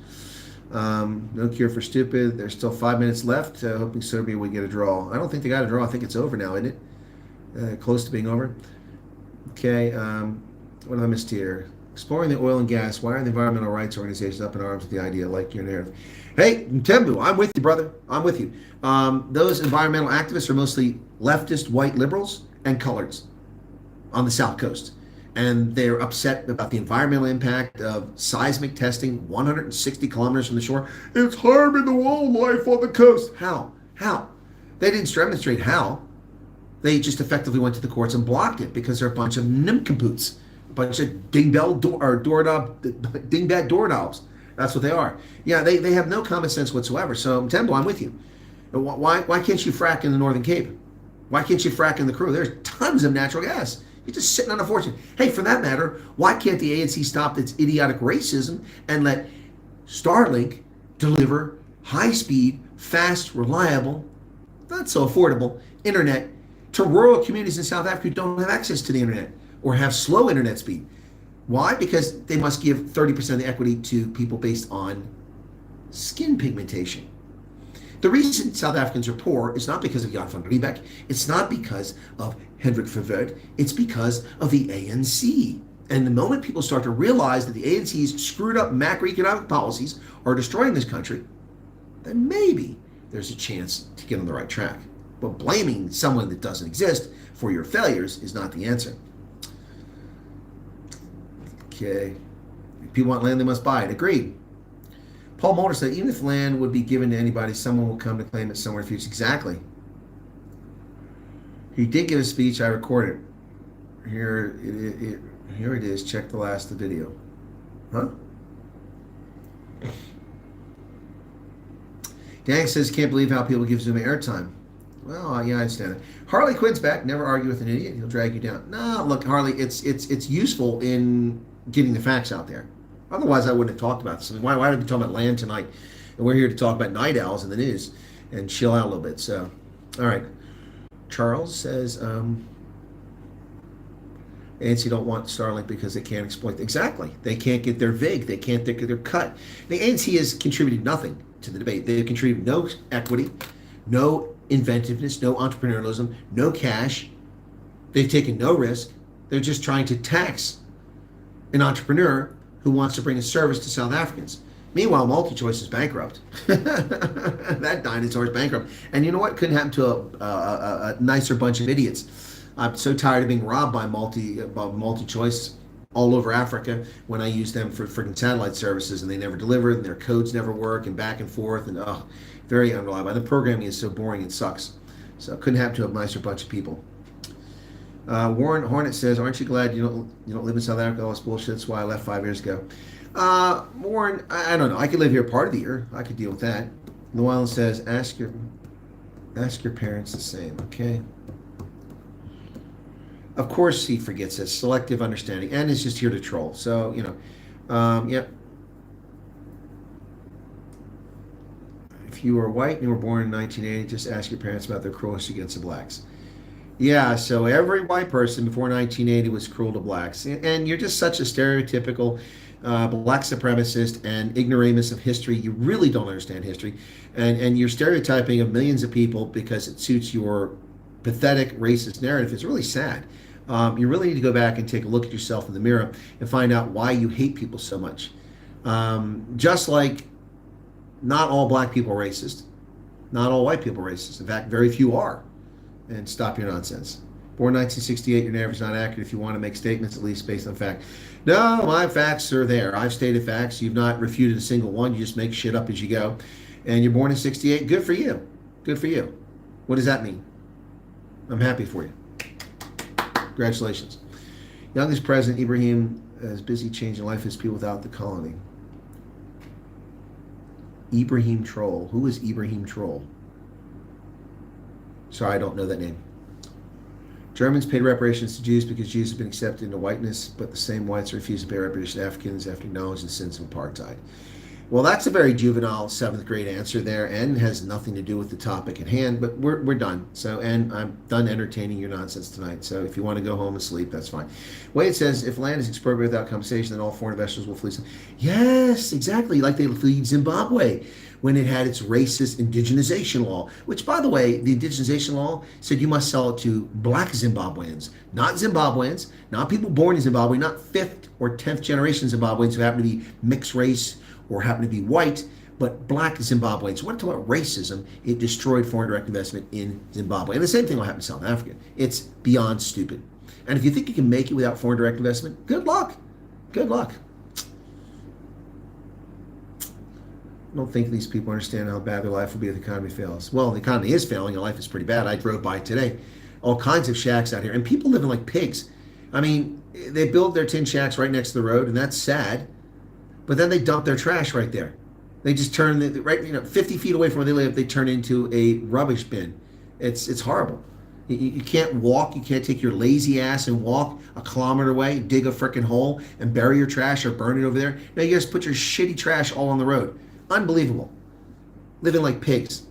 No cure for stupid. There's still 5 minutes left. Hoping Serbia would get a draw. I don't think they got a draw. I think it's over now, isn't it? Close to being over. Okay, what have I missed here? Exploring the oil and gas. Why are the environmental rights organizations up in arms with the idea like your narrative? Hey, Mthembu, I'm with you, brother. I'm with you. Those environmental activists are mostly leftist white liberals, and coloreds on the South Coast. And they're upset about the environmental impact of seismic testing 160 kilometers from the shore. It's harming the wildlife on the coast. How? They didn't demonstrate how. They just effectively went to the courts and blocked it because they're a bunch of nincompoops, a bunch of dingbat doorknobs. That's what they are. Yeah, they have no common sense whatsoever. So, Tembo, I'm with you. Why can't you frack in the Northern Cape? Why can't you frack in the Crew? There's tons of natural gas. You're just sitting on a fortune. Hey, for that matter, why can't the ANC stop its idiotic racism and let Starlink deliver high-speed, fast, reliable, not so affordable internet to rural communities in South Africa who don't have access to the internet or have slow internet speed? Why? Because they must give 30% of the equity to people based on skin pigmentation. The reason South Africans are poor is not because of Jan van Riebeck. It's not because of Hendrik Verwoerd. It's because of the ANC. And the moment people start to realize that the ANC's screwed up macroeconomic policies are destroying this country, then maybe there's a chance to get on the right track. But blaming someone that doesn't exist for your failures is not the answer. Okay. If people want land, they must buy it. Agreed. Paul Mulder said, even if land would be given to anybody, someone will come to claim it somewhere in the future. Exactly. He did give a speech. I recorded it. Here it is. Check the last video. Huh? Dan says, can't believe how people give Zuma airtime. Well, yeah, I understand it. Harley Quinn's back. Never argue with an idiot. He'll drag you down. No, look, Harley, it's useful in getting the facts out there. Otherwise, I wouldn't have talked about this. I mean, why would we talk about land tonight? And we're here to talk about night owls in the news and chill out a little bit. So, all right. Charles says, ANC don't want Starlink because they can't exploit. Exactly. They can't get their VIG. They can't get their cut. The ANC has contributed nothing to the debate. They've contributed no equity, no inventiveness, no entrepreneurialism, no cash. They've taken no risk. They're just trying to tax an entrepreneur who wants to bring a service to South Africans. Meanwhile, MultiChoice is bankrupt. That dinosaur is bankrupt. And you know what? Couldn't happen to a nicer bunch of idiots. I'm so tired of being robbed by MultiChoice all over Africa when I use them for freaking satellite services and they never deliver and their codes never work and back and forth and very unreliable. And the programming is so boring it sucks. So couldn't happen to a nicer bunch of people. Warren Hornet says, aren't you glad you don't live in South Africa? All this bullshit. That's why I left 5 years ago. Warren, I don't know. I could live here part of the year. I could deal with that. Llewellyn says, ask your parents the same, okay? Of course he forgets this. Selective understanding. And is just here to troll. So, yeah. If you were white and you were born in 1980, just ask your parents about their cruelty against the blacks. Yeah, so every white person before 1980 was cruel to blacks. And you're just such a stereotypical black supremacist and ignoramus of history. You really don't understand history. And you're stereotyping of millions of people because it suits your pathetic racist narrative. It's really sad. You really need to go back and take a look at yourself in the mirror and find out why you hate people so much. Just like not all black people are racist. Not all white people are racist. In fact, very few are. And stop your nonsense. Born 1968, your narrative is not accurate if you want to make statements, at least based on fact. No, my facts are there. I've stated facts. You've not refuted a single one. You just make shit up as you go. And you're born in 68. Good for you. Good for you. What does that mean? I'm happy for you. Congratulations. Youngest president, Ibrahim, is busy changing life of his people without the colony. Ibrahim Troll. Who is Ibrahim Troll? Sorry, I don't know that name. Germans paid reparations to Jews because Jews have been accepted into whiteness, but the same whites refused to pay reparations to Africans after acknowledging the sins of apartheid. Well, that's a very juvenile 7th grade answer there and has nothing to do with the topic at hand, but we're done. So, and I'm done entertaining your nonsense tonight. So if you want to go home and sleep, that's fine. Wade says, if land is expropriated without compensation, then all foreign investors will flee. Yes, exactly. Like they fled Zimbabwe when it had its racist indigenization law, which, by the way, the indigenization law said you must sell it to black Zimbabweans, not people born in Zimbabwe, not 5th or 10th generation Zimbabweans who happen to be mixed race or happen to be white, but black Zimbabweans. When I talk about racism, it destroyed foreign direct investment in Zimbabwe. And the same thing will happen in South Africa. It's beyond stupid. And if you think you can make it without foreign direct investment, good luck. Good luck. I don't think these people understand how bad their life will be if the economy fails. Well, the economy is failing and life is pretty bad. I drove by today. All kinds of shacks out here. And people living like pigs. I mean, they build their tin shacks right next to the road, and that's sad. But then they dump their trash right there. They just turn, 50 feet away from where they live, they turn into a rubbish bin. It's horrible. You can't walk. You can't take your lazy ass and walk a kilometer away, dig a freaking hole, and bury your trash or burn it over there. No, you just put your shitty trash all on the road. Unbelievable. Living like pigs.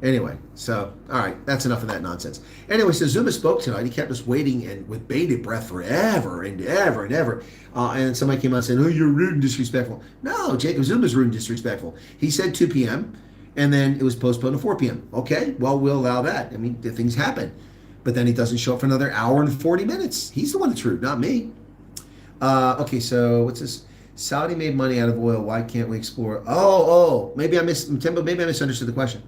Anyway, so, all right, that's enough of that nonsense. Anyway, so Zuma spoke tonight. He kept us waiting and with bated breath forever and ever and ever. And somebody came out saying, oh, you're rude and disrespectful. No, Jacob Zuma's rude and disrespectful. He said 2 p.m., and then it was postponed to 4 p.m. Okay, well, we'll allow that. I mean, things happen. But then he doesn't show up for another hour and 40 minutes. He's the one that's rude, not me. Okay, so what's this? Saudi made money out of oil. Why can't we explore? Maybe I misunderstood the question.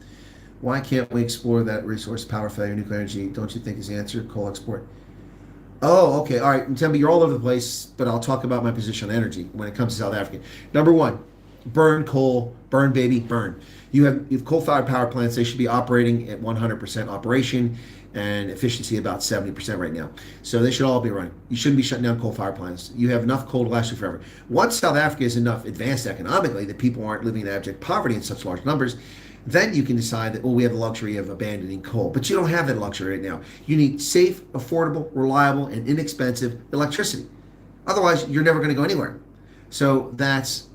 Why can't we explore that resource, power failure, nuclear energy? Don't you think is the answer? Coal export. Oh, okay. All right. Temba, you're all over the place, but I'll talk about my position on energy when it comes to South Africa. Number one, burn coal, burn baby, burn. You have coal-fired power plants. They should be operating at 100% operation and efficiency about 70% right now. So they should all be running. You shouldn't be shutting down coal-fired plants. You have enough coal to last you forever. Once South Africa is enough advanced economically that people aren't living in abject poverty in such large numbers, then you can decide that, we have the luxury of abandoning coal. But you don't have that luxury right now. You need safe, affordable, reliable, and inexpensive electricity. Otherwise, you're never going to go anywhere. So that's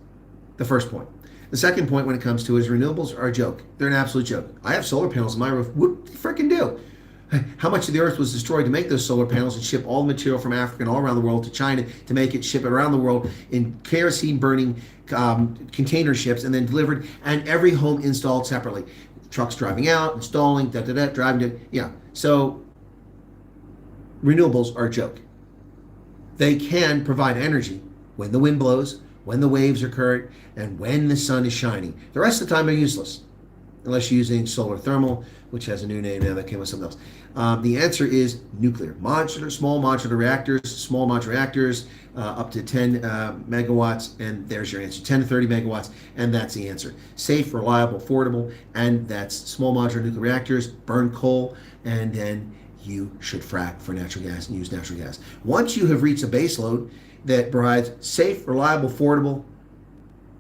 the first point. The second point when it comes to is renewables are a joke. They're an absolute joke. I have solar panels on my roof. What do you freaking do? How much of the earth was destroyed to make those solar panels and ship all the material from Africa and all around the world to China to make it, ship it around the world in kerosene burning container ships and then delivered, and every home installed separately. Trucks driving out, installing, driving. Yeah. So renewables are a joke. They can provide energy when the wind blows, when the waves are current, and when the sun is shining. The rest of the time they're useless, unless you're using solar thermal, which has a new name now that came with something else. The answer is nuclear. Small modular reactors, up to 10 megawatts, and there's your answer. 10 to 30 megawatts, and that's the answer. Safe, reliable, affordable, and that's small modular nuclear reactors, burn coal, and then you should frack for natural gas and use natural gas. Once you have reached a base load that provides safe, reliable, affordable,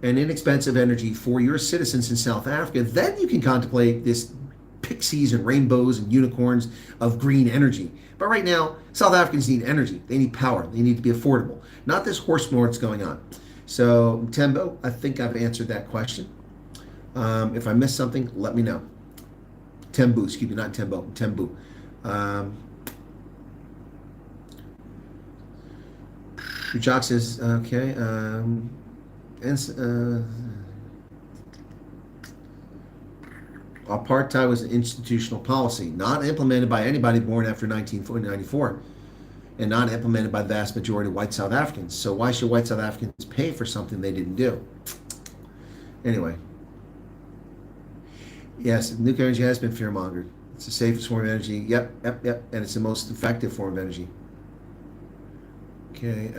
and inexpensive energy for your citizens in South Africa, then you can contemplate this pixies and rainbows and unicorns of green energy. But right now, South Africans need energy. They need power. They need to be affordable. Not this horse more that's going on. So, Tembo, I think I've answered that question. If I missed something, let me know. Tembu, excuse me, not Tembo, Tembu. Jock says, okay, apartheid was an institutional policy, not implemented by anybody born after 1994, and not implemented by the vast majority of white South Africans. So why should white South Africans pay for something they didn't do? Anyway. Yes, nuclear energy has been fear-mongered. It's the safest form of energy. Yep. And it's the most effective form of energy. Okay.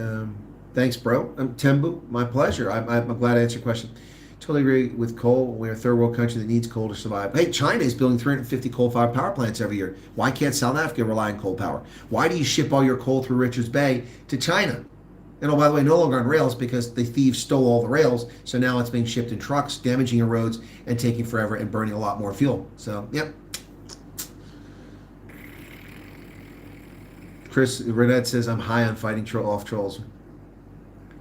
Thanks, bro. Tembu, my pleasure. I'm glad I answered your question. Totally agree with coal. We're a third world country that needs coal to survive. Hey, China is building 350 coal-fired power plants every year. Why can't South Africa rely on coal power? Why do you ship all your coal through Richards Bay to China? And oh, by the way, no longer on rails because the thieves stole all the rails. So now it's being shipped in trucks, damaging your roads and taking forever and burning a lot more fuel. So, yep. Chris Renette says, I'm high on fighting off trolls.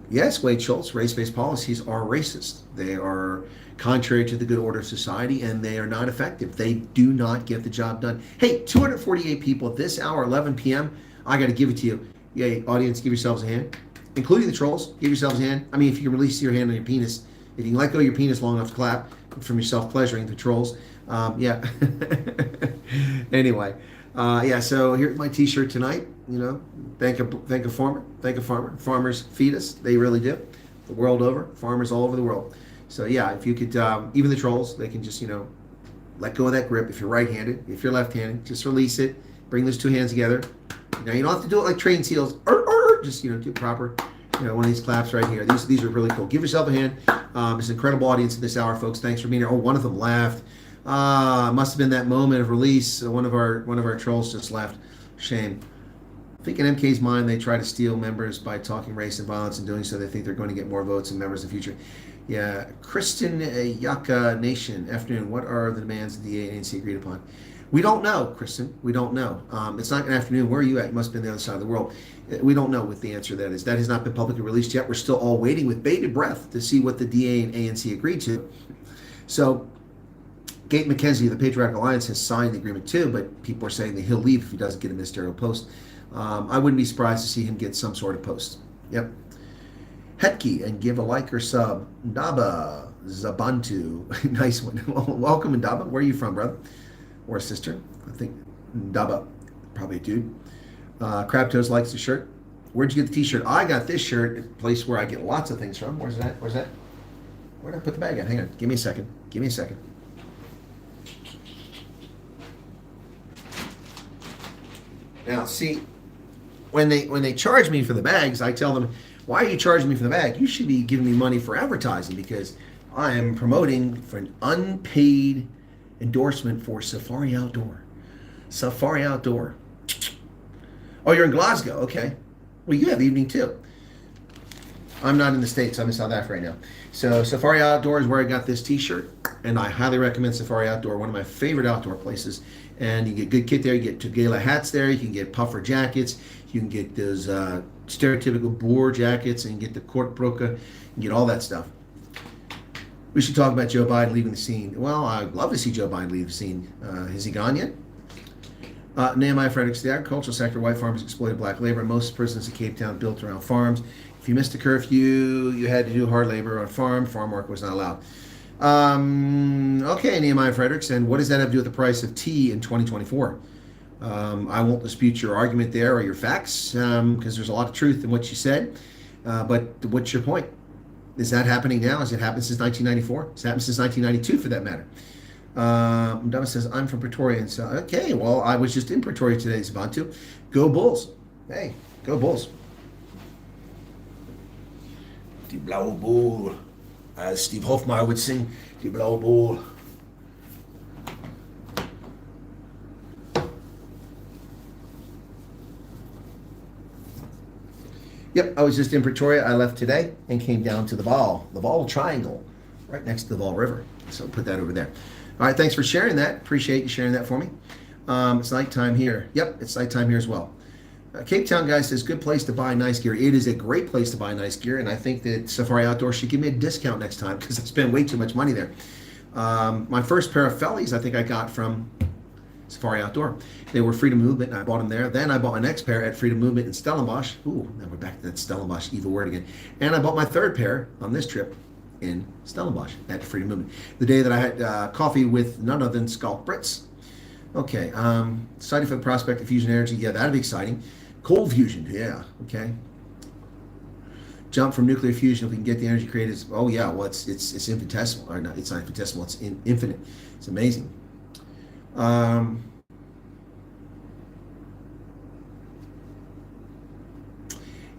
Yes, Wade Schultz, race-based policies are racist. They are contrary to the good order of society, and they are not effective. They do not get the job done. Hey, 248 people at this hour, 11 p.m. I got to give it to you. Yay, audience, give yourselves a hand. Including the trolls, give yourselves a hand. I mean, if you can release your hand on your penis, if you can let go of your penis long enough to clap from your self-pleasuring, the trolls. Yeah. Anyway. Yeah, so here's my t-shirt tonight. You know, thank a farmer. Farmers feed us. They really do. the world over, farmers all over the world. So yeah, if you could, even the trolls, they can just, let go of that grip. If you're right-handed, if you're left-handed, just release it. Bring those two hands together. Now you don't have to do it like trained seals. Just do it proper. One of these claps right here. These are really cool. Give yourself a hand. It's an incredible audience this hour, folks. Thanks for being here. Oh, one of them laughed. Must have been that moment of release. One of our trolls just laughed. Shame. I think in MK's mind, they try to steal members by talking race and violence, and doing so they think they're going to get more votes and members in the future. Yeah, Kristen Yaka Nation. Afternoon. What are the demands the DA and ANC agreed upon? We don't know, Kristen. We don't know. It's not an afternoon. Where are you at? You must have been on the other side of the world. We don't know what the answer to that is. That has not been publicly released yet. We're still all waiting with bated breath to see what the DA and ANC agreed to. So, Gate McKenzie of the Patriotic Alliance has signed the agreement too, but people are saying that he'll leave if he doesn't get a ministerial post. I wouldn't be surprised to see him get some sort of post. Yep. Hetke and give a like or sub. Ndaba Zabantu. Nice one. Welcome, Ndaba. Where are you from, brother? Or sister? I think Ndaba. Probably a dude. Crab Toes likes the shirt. Where'd you get the t-shirt? I got this shirt at a place where I get lots of things from. Where's that? Where'd I put the bag at? Hang on. Give me a second. Now, see, when they charge me for the bags, I tell them, why are you charging me for the bag? You should be giving me money for advertising, because I am promoting for an unpaid endorsement for Safari Outdoor. Safari Outdoor. Oh, you're in Glasgow. Okay. Well, you have evening too. I'm not in the States. I'm in South Africa right now. So Safari Outdoor is where I got this t-shirt, and I highly recommend Safari Outdoor, one of my favorite outdoor places. And you get good kit there. You get Tugela hats there. You can get puffer jackets. You can get those stereotypical Boer jackets, and you get the Kortbroeke. You get all that stuff. We should talk about Joe Biden leaving the scene. Well, I'd love to see Joe Biden leave the scene. Has he gone yet? Nehemiah Fredericks, the agricultural sector, white farmers exploited black labor. Most prisons in Cape Town built around farms. If you missed a curfew, you had to do hard labor on a farm. Farm work was not allowed. Okay, Nehemiah Fredericks, and what does that have to do with the price of tea in 2024? I won't dispute your argument there or your facts, because there's a lot of truth in what you said. But what's your point? Is that happening now? Has it happened since 1994? It's happened since 1992, for that matter. Donna says, I'm from Pretoria. And so, okay, well, I was just in Pretoria today, Zabantu. Go Bulls. Hey, go Bulls. Die Blaue Bull. As Steve Hofmeyer would sing, Die Blaue Bull. Yep, I was just in Pretoria. I left today and came down to the Vaal Triangle, right next to the Vaal River. So put that over there. All right, thanks for sharing that. Appreciate you sharing that for me. It's nighttime here. Yep, it's nighttime here as well. Cape Town guy says, good place to buy nice gear. It is a great place to buy nice gear, and I think that Safari Outdoor should give me a discount next time, because I spend way too much money there. My first pair of Fellies I think I got from Safari Outdoor. They were Freedom Movement, and I bought them there. Then I bought my next pair at Freedom Movement in Stellenbosch. Ooh, now we're back to that Stellenbosch evil word again. And I bought my third pair on this trip in Stellenbosch at Freedom Movement. The day that I had coffee with none other than Scalp Brits. Okay, excited for the prospect of fusion energy. Yeah, that'd be exciting. Cold fusion, yeah, okay. Jump from nuclear fusion if we can get the energy created. Oh yeah, well it's infinitesimal, or not? It's not infinitesimal. It's infinite. It's amazing.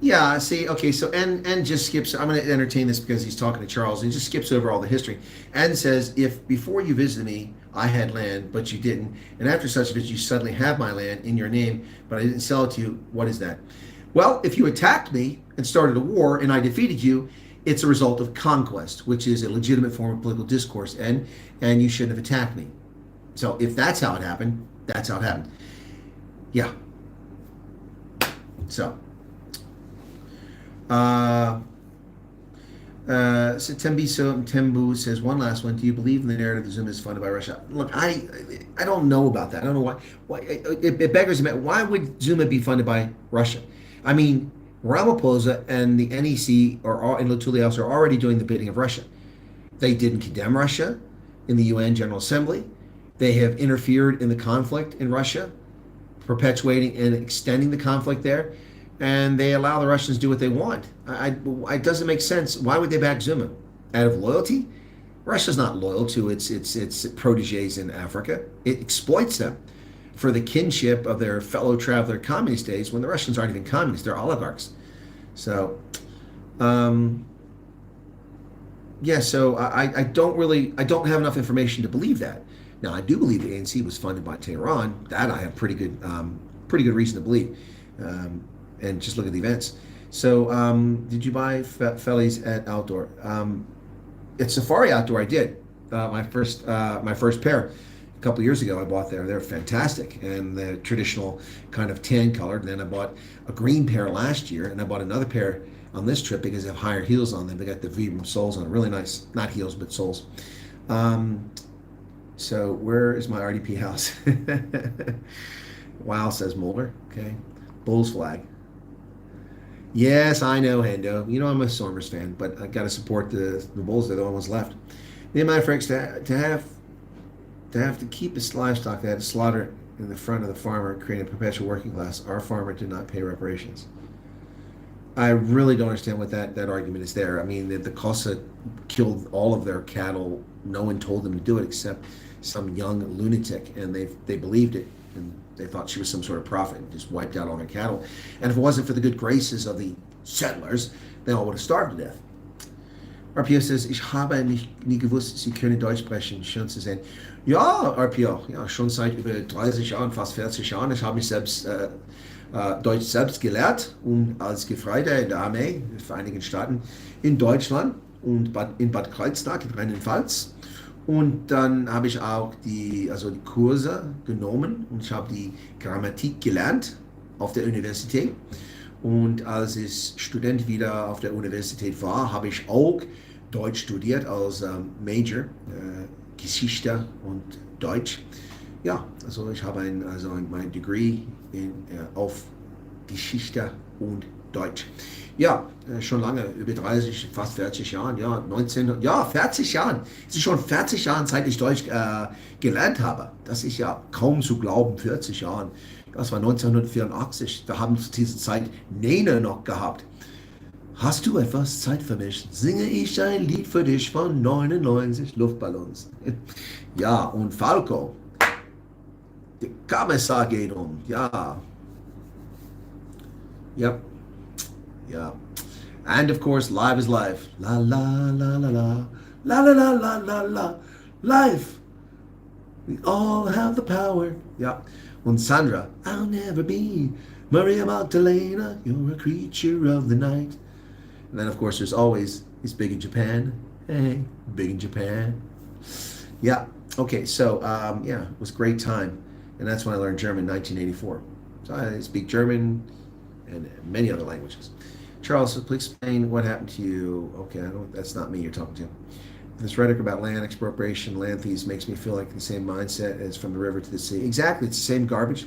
Yeah, see, okay, so N just skips, I'm going to entertain this because he's talking to Charles, and he just skips over all the history. N says, if before you visited me, I had land, but you didn't, and after such a visit, you suddenly have my land in your name, but I didn't sell it to you, what is that? Well, if you attacked me and started a war and I defeated you, it's a result of conquest, which is a legitimate form of political discourse, and you shouldn't have attacked me. So if that's how it happened, that's how it happened. Yeah. So. Tembu says, one last one. Do you believe in the narrative that Zuma is funded by Russia? Look, I don't know about that. I don't know why it beggars me. Why would Zuma be funded by Russia? I mean, Ramaphosa and the NEC and Lutuli House are already doing the bidding of Russia. They didn't condemn Russia in the UN General Assembly. They have interfered in the conflict in Russia, perpetuating and extending the conflict there. and they allow the Russians to do what they want. It doesn't make sense. Why would they back Zuma? Out of loyalty? Russia's not loyal to its proteges in Africa. It exploits them for the kinship of their fellow traveler communist days when the Russians aren't even communists, they're oligarchs. So, yeah, so I don't have enough information to believe that. Now, I do believe the ANC was funded by Tehran. That I have pretty good reason to believe. And just look at the events. So, did you buy Fellies at Outdoor? At Safari Outdoor, I did. My first pair a couple years ago. I bought there. They're fantastic, and the traditional kind of tan colored. And then I bought a green pair last year, and I bought another pair on this trip because they have higher heels on them. They got the Vibram soles on, really nice, not heels but soles. So where is my RDP house? Wow, says Mulder. Okay, Bulls flag. Yes, I know, Hendo. You know I'm a Stormers fan, but I got to support the Bulls. They're the only ones left. The amount of Franks to have to keep his livestock that slaughter in the front of the farmer, creating a perpetual working class. Our farmer did not pay reparations. I really don't understand what that argument is there. I mean, the Xhosa killed all of their cattle. No one told them to do it except some young lunatic, and they believed it, and they thought she was some sort of prophet and just wiped out all their cattle. And if it wasn't for the good graces of the settlers, they all would have starved to death. RPO says, ich habe nie gewusst, Sie können Deutsch sprechen. Schön zu sehen. Ja, RPO, ja, schon seit über 30 Jahren, fast 40 Jahren. Ich habe mich selbst Deutsch selbst gelehrt und als Gefreiter in der Armee der Vereinigten Staaten in Deutschland und in Bad Kreuznach in Rheinland-Pfalz. Und dann habe ich auch die Kurse genommen und ich habe die Grammatik gelernt auf der Universität. Und als ich Student wieder auf der Universität war, habe ich auch Deutsch studiert als Major, Geschichte und Deutsch. Ja, also ich habe mein Degree auf Geschichte und Deutsch. Ja, schon lange, über 30, fast 40 Jahren, ja, 40 Jahren. Es ist schon 40 Jahre, seit ich Deutsch gelernt habe. Das ist ja kaum zu glauben, 40 Jahren. Das war 1984, da haben zu dieser Zeit Nene noch gehabt. Hast du etwas Zeit für mich? Singe ich ein Lied für dich von 99 Luftballons. Ja, und Falco. Der Kommissar geht um, ja. Yep. Yeah. And of course, live is life. La la la la la. La la la la la la. Life. We all have the power. Yeah. Und Sandra, I'll never be Maria Magdalena. You're a creature of the night. And then of course there's always, he's big in Japan. Hey, big in Japan. Yeah. Okay, so yeah, it was a great time. And that's when I learned German in 1984. So I speak German and many other languages. Charles, please explain what happened to you. Okay, that's not me you're talking to. This rhetoric about land expropriation, land thieves makes me feel like the same mindset as from the river to the sea. Exactly, it's the same garbage.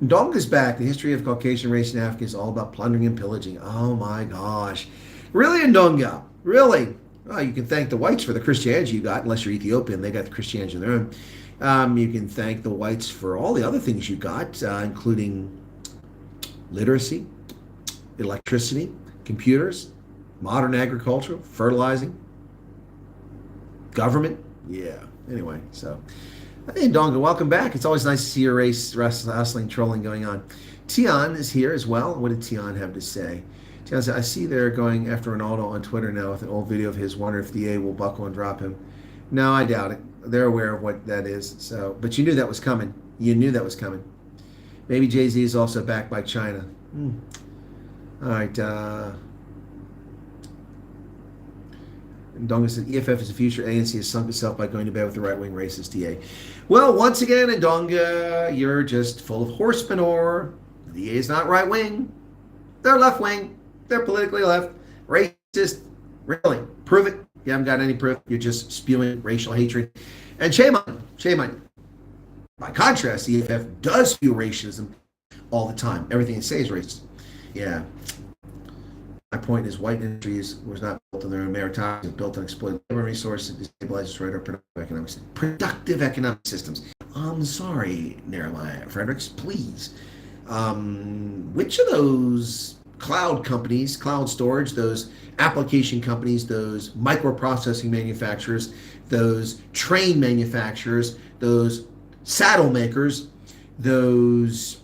Ndonga's back. The history of Caucasian race in Africa is all about plundering and pillaging. Oh my gosh. Really, Ndonga? Really? Well, you can thank the whites for the Christianity you got, unless you're Ethiopian. They got the Christianity of their own. You can thank the whites for all the other things you got, including literacy, electricity, computers, modern agriculture, fertilizing, government. Yeah. Anyway, so hey, Ndonga, welcome back. It's always nice to see your race wrestling trolling going on. Tian is here as well. What did Tian have to say? Tian said, I see they're going after Ronaldo on Twitter now with an old video of his. Wonder if the A will buckle and drop him. No, I doubt it. They're aware of what that is. So, but you knew that was coming. You knew that was coming. Maybe Jay-Z is also backed by China. All right. Ndonga says EFF is the future. ANC has sunk itself by going to bed with the right-wing racist DA. Well, once again, Ndonga, you're just full of horse manure. The DA is not right-wing. They're left-wing. They're politically left. Racist. Really. Prove it. You haven't got any proof. You're just spewing racial hatred. And shame on you. Shame on you. By contrast, the EFF does spew racism all the time. Everything it says is racist. Yeah. My point is white industries was not built on their own meritocracy, it was built on exploiting labor resources, destabilizes right or productive economic systems. I'm sorry, Nehemiah Fredericks, please. Which of those cloud companies, cloud storage, those application companies, those microprocessing manufacturers, those train manufacturers, those saddle makers, those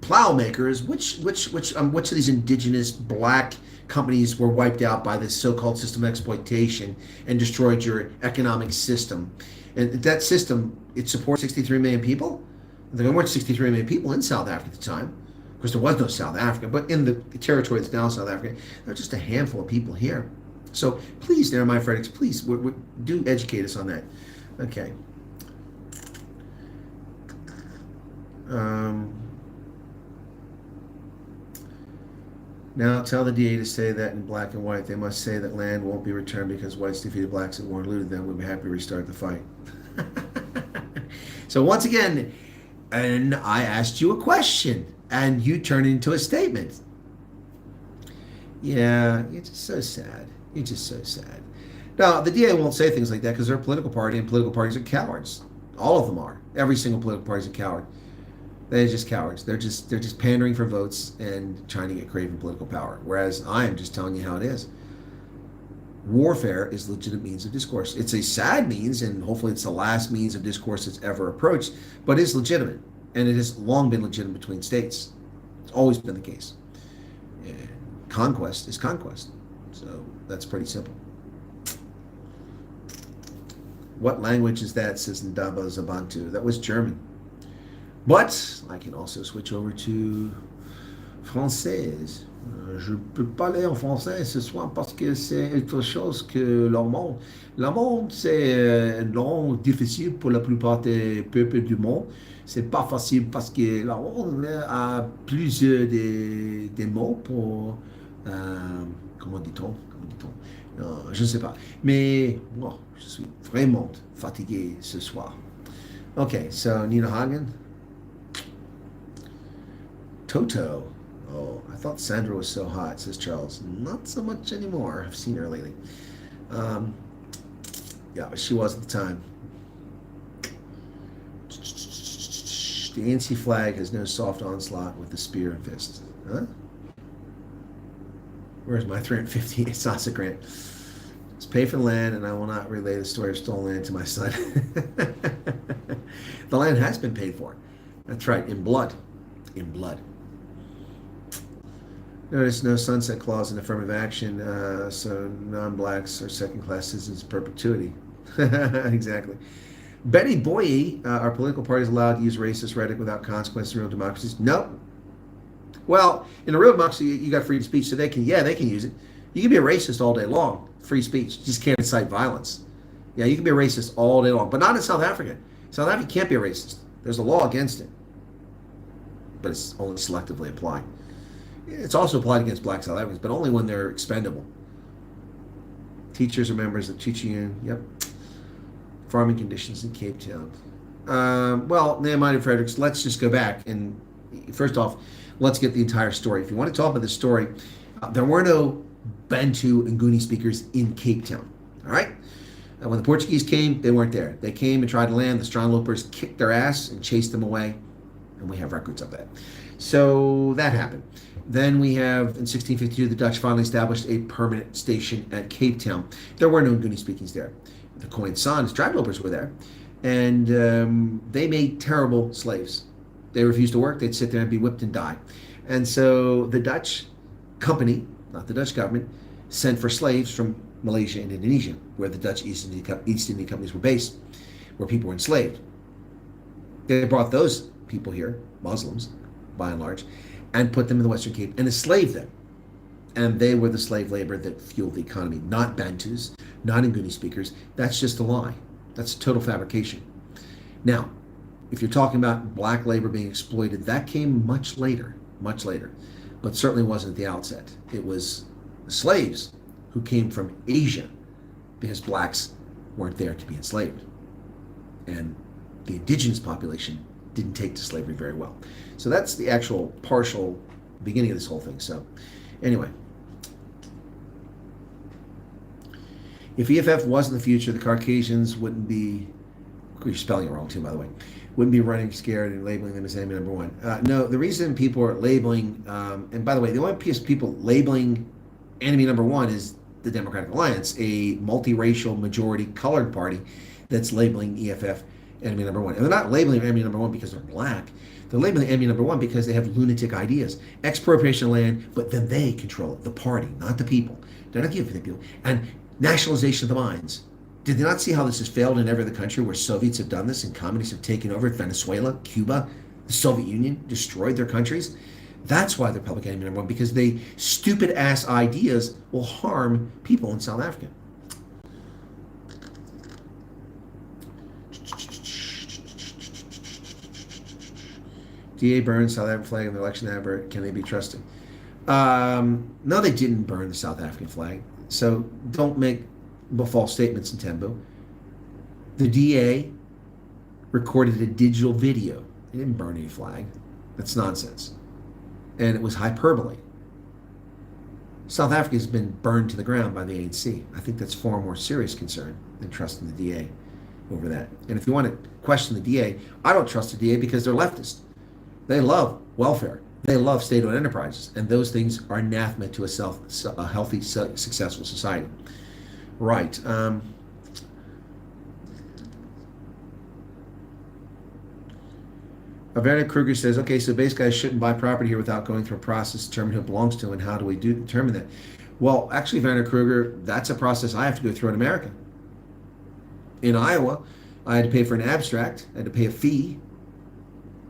plow makers, which of these indigenous black companies were wiped out by this so-called system of exploitation and destroyed your economic system? And that system, it supports 63 million people. There weren't 63 million people in South Africa at the time. Of course, there was no South Africa, but in the territory that's now South Africa, there are just a handful of people here. So please, there, my Fredericks, please do educate us on that. Okay. Now tell the DA to say that in black and white. They must say that land won't be returned because whites defeated blacks at war and looted them. We'll be happy to restart the fight. So once again, and I asked you a question, and you turned it into a statement. Yeah, you're just so sad. You're just so sad. Now, the DA won't say things like that because they're a political party, and political parties are cowards. All of them are. Every single political party is a coward. They're just cowards. They're just pandering for votes and trying to get craven political power. Whereas I am just telling you how it is. Warfare is a legitimate means of discourse. It's a sad means, and hopefully it's the last means of discourse that's ever approached, but it's legitimate. And it has long been legitimate between states. It's always been the case. And conquest is conquest. So that's pretty simple. What language is that, says Ndaba Zabantu? That was German. But I can also switch over to français. Je peux parler en français ce soir parce que c'est autre chose que le monde. Le monde, c'est une langue difficile pour la plupart des peuples du monde. C'est pas facile parce que le monde a plusieurs des mots pour... comment dit-on? Je ne sais pas. Mais bon, je suis vraiment fatigué ce soir. Okay, so Nina Hagen. Toto. Oh, I thought Sandra was so hot, says Charles. Not so much anymore. I've seen her lately. Yeah, but she was at the time. The ANC flag has no soft onslaught with the spear and fist. Huh? Where's my 350 Sasa grant? Let's pay for the land, and I will not relay the story of stolen land to my son. The land has been paid for. That's right, in blood. In blood. Notice no sunset clause in affirmative action, so non-blacks are second-class citizens in perpetuity. Exactly. Betty Boye, are political parties allowed to use racist rhetoric without consequences in real democracies? Nope. Well, in a real democracy, you got freedom of speech, so they can use it. You can be a racist all day long, free speech. You just can't incite violence. Yeah, you can be a racist all day long, but not in South Africa. South Africa can't be a racist. There's a law against it, but it's only selectively applied. It's also applied against black South Africans, but only when they're expendable. Teachers are members of teaching union. Yep. Farming conditions in Cape Town. Well, Nehemiah Fredericks, let's just go back. And first off, let's get the entire story. If you want to talk about the story, there were no Bantu and Nguni speakers in Cape Town. All right? When the Portuguese came, they weren't there. They came and tried to land. The strong-lopers kicked their ass and chased them away. And we have records of that. So that happened. Then we have, in 1652, the Dutch finally established a permanent station at Cape Town. There were no Nguni speakings there. The Khoisan strandlopers were there, and they made terrible slaves. They refused to work. They'd sit there and be whipped and die. And so the Dutch company, not the Dutch government, sent for slaves from Malaysia and Indonesia, where the Dutch East India companies were based, where people were enslaved. They brought those people here, Muslims, by and large, and put them in the Western Cape and enslaved them. And they were the slave labor that fueled the economy, not Bantus, not Nguni speakers. That's just a lie. That's total fabrication. Now, if you're talking about black labor being exploited, that came much later, but certainly wasn't at the outset. It was the slaves who came from Asia because blacks weren't there to be enslaved. And the indigenous population didn't take to slavery very well. So that's the actual partial beginning of this whole thing. So anyway, if EFF was in the future, the Caucasians wouldn't be, you're spelling it wrong too, by the way, wouldn't be running scared and labeling them as enemy number one. No, the reason people are labeling, and by the way, the only piece of people labeling enemy number one is the Democratic Alliance, a multiracial majority colored party that's labeling EFF enemy number one. And they're not labeling enemy number one because they're black. They're labeling enemy number one because they have lunatic ideas. Expropriation of land, but then they control it, the party, not the people. They're not giving it to the people. And nationalization of the mines. Did they not see how this has failed in every other country where Soviets have done this and communists have taken over? Venezuela, Cuba, the Soviet Union destroyed their countries. That's why they're public enemy number one, because they stupid ass ideas will harm people in South Africa. DA burned South African flag in the election effort. Can they be trusted? No, they didn't burn the South African flag. So don't make false statements in Tembo. The DA recorded a digital video. They didn't burn any flag. That's nonsense. And it was hyperbole. South Africa has been burned to the ground by the ANC. I think that's far more serious concern than trusting the DA over that. And if you want to question the DA, I don't trust the DA because they're leftist. They love welfare. They love state-owned enterprises. And those things are anathema to a healthy, successful society. Right. Werner Kruger says, okay, so base guys shouldn't buy property here without going through a process to determine who it belongs to, and how do we determine that? Well, actually, Werner Kruger, that's a process I have to go through in America. In Iowa, I had to pay for an abstract. I had to pay a fee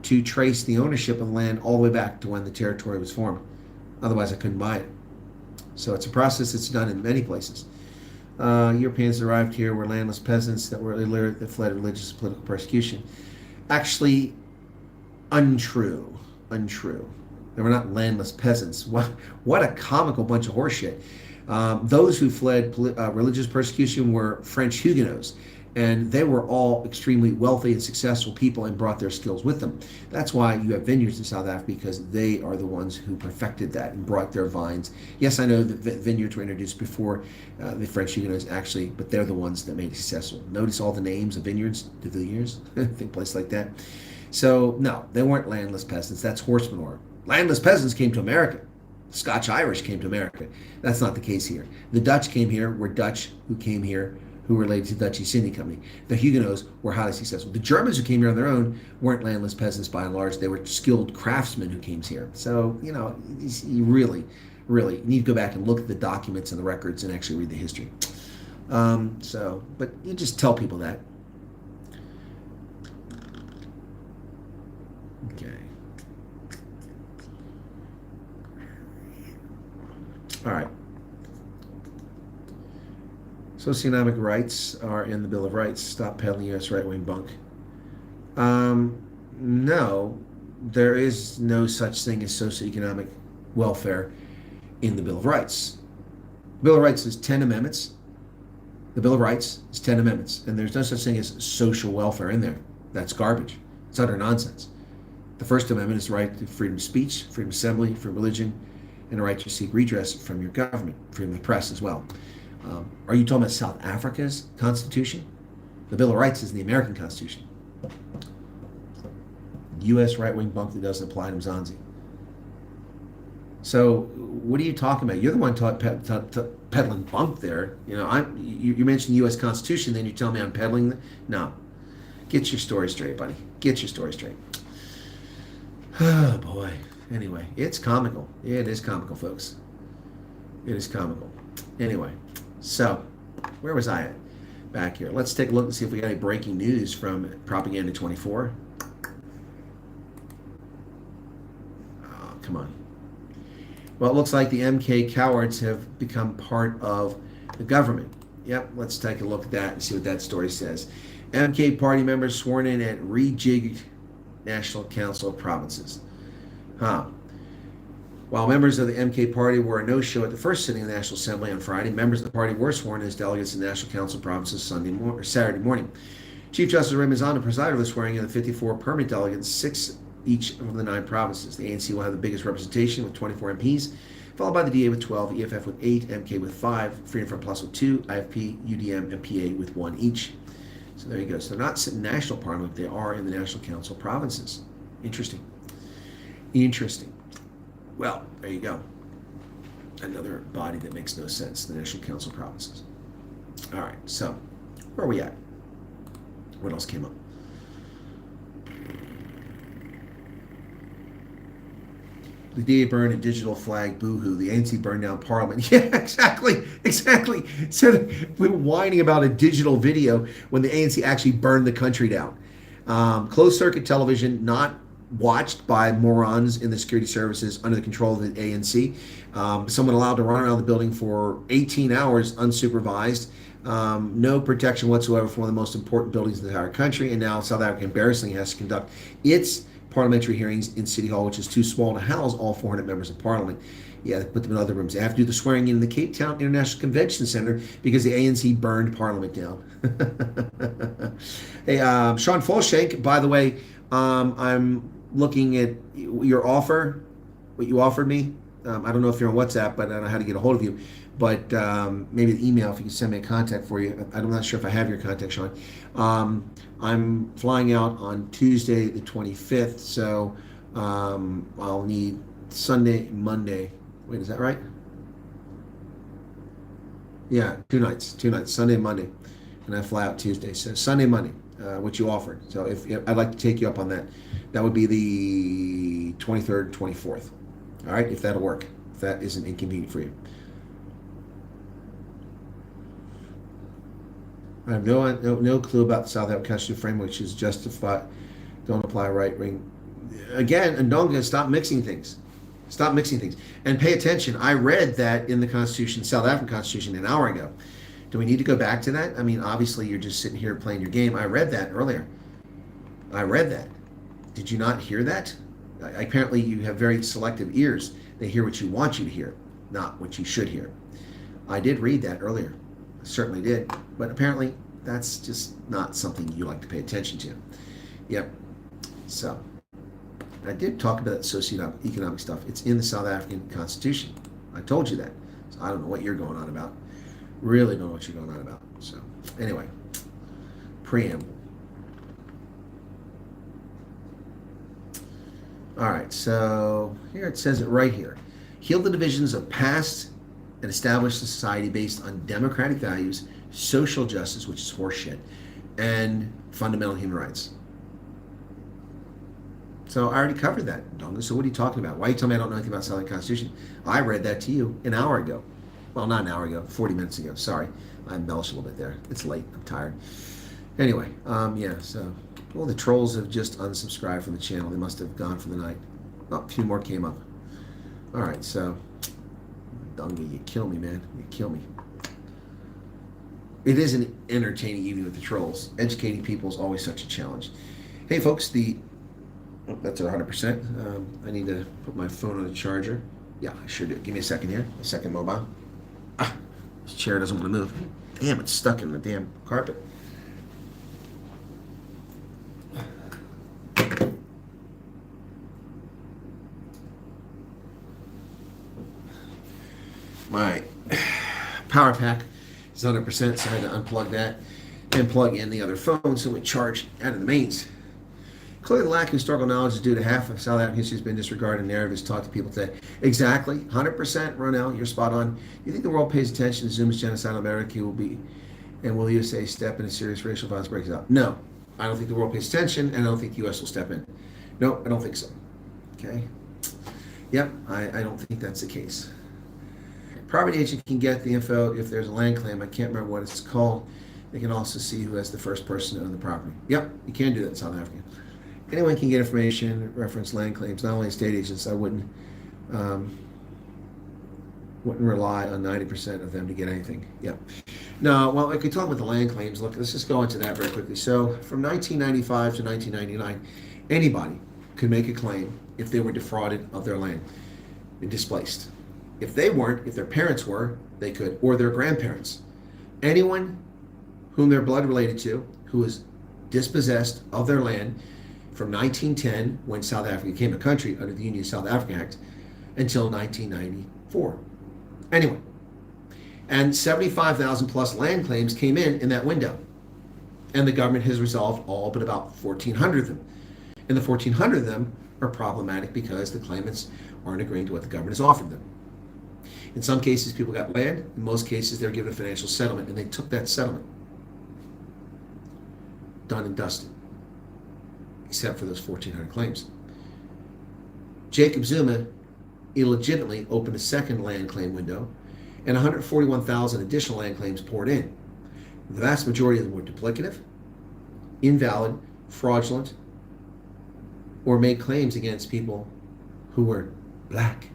to trace the ownership of the land all the way back to when the territory was formed. Otherwise, I couldn't buy it. So it's a process that's done in many places. Europeans arrived here were landless peasants that fled religious and political persecution. Actually, untrue. They were not landless peasants. What a comical bunch of horseshit. Those who fled religious persecution were French Huguenots, and they were all extremely wealthy and successful people and brought their skills with them. That's why you have vineyards in South Africa, because they are the ones who perfected that and brought their vines. Yes, I know that vineyards were introduced before the French Huguenots actually, but they're the ones that made it successful. Notice all the names of vineyards through the years, think place like that. So no, they weren't landless peasants. That's horse manure. Landless peasants came to America. Scotch-Irish came to America. That's not the case here. The Dutch came here, were Dutch who came here, who were related to the Dutch East India Company. The Huguenots were highly successful. The Germans who came here on their own weren't landless peasants by and large. They were skilled craftsmen who came here. So, you know, you really need to go back and look at the documents and the records and actually read the history. But you just tell people that. Okay. All right. Socioeconomic rights are in the Bill of Rights. Stop peddling U.S. right-wing bunk. No, there is no such thing as socioeconomic welfare in the Bill of Rights. The Bill of Rights is 10 amendments. The Bill of Rights is 10 amendments, and there's no such thing as social welfare in there. That's garbage. It's utter nonsense. The First Amendment is the right to freedom of speech, freedom of assembly, freedom of religion, and a right to seek redress from your government, freedom of the press as well. Are you talking about South Africa's Constitution? The Bill of Rights is the American Constitution. U.S. right-wing bunk that doesn't apply to Mzansi. So what are you talking about? You're the one peddling bunk there. You know, you mentioned the U.S. Constitution, then you tell me I'm peddling. No. Get your story straight, buddy. Get your story straight. Oh, boy. Anyway, it's comical. It is comical, folks. It is comical. Anyway, so where was I at? Back here. Let's take a look and see if we got any breaking news from Propaganda 24. Oh, come on. Well, it looks like the MK cowards have become part of the government. Yep, let's take a look at that and see what that story says. MK party members sworn in at rejigged National Council of Provinces. While members of the MK party were a no-show at the first sitting of the National Assembly on Friday, members of the party were sworn in as delegates in the National Council of Provinces Saturday morning. Chief Justice Raymond Zondo presided over the swearing in of the 54 permanent delegates, 6 each of the 9 provinces. The ANC will have the biggest representation with 24 MPs, followed by the DA with 12, EFF with 8, MK with 5, Freedom Front Plus with 2, IFP, UDM, and PA with 1 each. So there you go. So they're not sitting in national parliament. They are in the National Council of Provinces. Interesting. Interesting. Well, there you go. Another body that makes no sense, the National Council of Provinces. All right, so where are we at? What else came up? The DA burned a digital flag, boo-hoo. The ANC burned down Parliament. Yeah, exactly. So we're whining about a digital video when the ANC actually burned the country down. Closed circuit television, not watched by morons in the security services under the control of the ANC. Someone allowed to run around the building for 18 hours unsupervised. No protection whatsoever for one of the most important buildings in the entire country. And now South Africa embarrassingly has to conduct its parliamentary hearings in City Hall, which is too small to house all 400 members of Parliament. Yeah, they put them in other rooms. They have to do the swearing in the Cape Town International Convention Center because the ANC burned Parliament down. Hey, Sean Folshank, by the way, I'm looking at your offer, what you offered me. I don't know if you're on WhatsApp, but I don't know how to get a hold of you. But maybe the email, if you can send me a contact for you. I'm not sure if I have your contact, Sean. I'm flying out on Tuesday the 25th, so I'll need Sunday, Monday. Wait, is that right? Yeah, two nights, Sunday and Monday. And I fly out Tuesday. So Sunday, Monday, what you offered. So if I'd like to take you up on that. That would be the 23rd, 24th. All right, if that'll work. If that isn't inconvenient for you. I have no clue about the South African Constitutional Framework, which is justified. Don't apply right wing. Again, Ndonga, stop mixing things. Stop mixing things. And pay attention. I read that in the Constitution, South African Constitution, an hour ago. Do we need to go back to that? I mean, obviously, you're just sitting here playing your game. I read that earlier. I read that. Did you not hear that? Apparently, you have very selective ears. They hear what you want you to hear, not what you should hear. I did read that earlier. I certainly did. But apparently, that's just not something you like to pay attention to. Yep. So, I did talk about that socioeconomic stuff. It's in the South African Constitution. I told you that. So I don't know what you're going on about. Really don't know what you're going on about. So, anyway, preamble. All right, so here it says it right here. Heal the divisions of past and establish a society based on democratic values, social justice, which is horseshit, and fundamental human rights. So I already covered that, Donga. So what are you talking about? Why are you telling me I don't know anything about the South African Constitution? I read that to you an hour ago. Well, not an hour ago, 40 minutes ago. Sorry, I embellished a little bit there. It's late. I'm tired. Anyway, yeah, so... Well, the trolls have just unsubscribed from the channel. They must have gone for the night. Oh, a few more came up. All right, so... Dunga, you kill me, man. You kill me. It is an entertaining evening with the trolls. Educating people is always such a challenge. Hey, folks, Oh, that's at 100%. I need to put my phone on the charger. Yeah, I sure do. Give me a second here. A second mobile. Ah, this chair doesn't want to move. Damn, it's stuck in the damn carpet. My power pack is 100%, so I had to unplug that and plug in the other phone so it would charge out of the mains. Clearly, the lack of historical knowledge is due to half of South African history has been disregarded and narrative is taught to people today. Exactly, 100%, Ronell, you're spot on. You think the world pays attention to Zuma's genocide in America will USA step in a serious racial violence breaks out? No, I don't think the world pays attention, and I don't think the U.S. will step in. No, I don't think so. Okay? Yep, I don't think that's the case. Property agent can get the info if there's a land claim. I can't remember what it's called. They can also see who has the first person to own the property. Yep, you can do that in South Africa. Anyone can get information, reference land claims, not only estate agents. I wouldn't rely on 90% of them to get anything. Yep. No, well, I could talk about the land claims. Look, let's just go into that very quickly. So from 1995 to 1999, anybody could make a claim if they were defrauded of their land and displaced. If they weren't, if their parents were, they could, or their grandparents. Anyone whom they're blood related to, who is dispossessed of their land from 1910, when South Africa became a country under the Union South Africa Act, until 1994. Anyway, and 75,000 plus land claims came in that window. And the government has resolved all but about 1,400 of them. And the 1,400 of them are problematic because the claimants aren't agreeing to what the government has offered them. In some cases, people got land. In most cases, they're given a financial settlement, and they took that settlement. Done and dusted. Except for those 1,400 claims. Jacob Zuma illegitimately opened a second land claim window, and 141,000 additional land claims poured in. The vast majority of them were duplicative, invalid, fraudulent, or made claims against people who were black.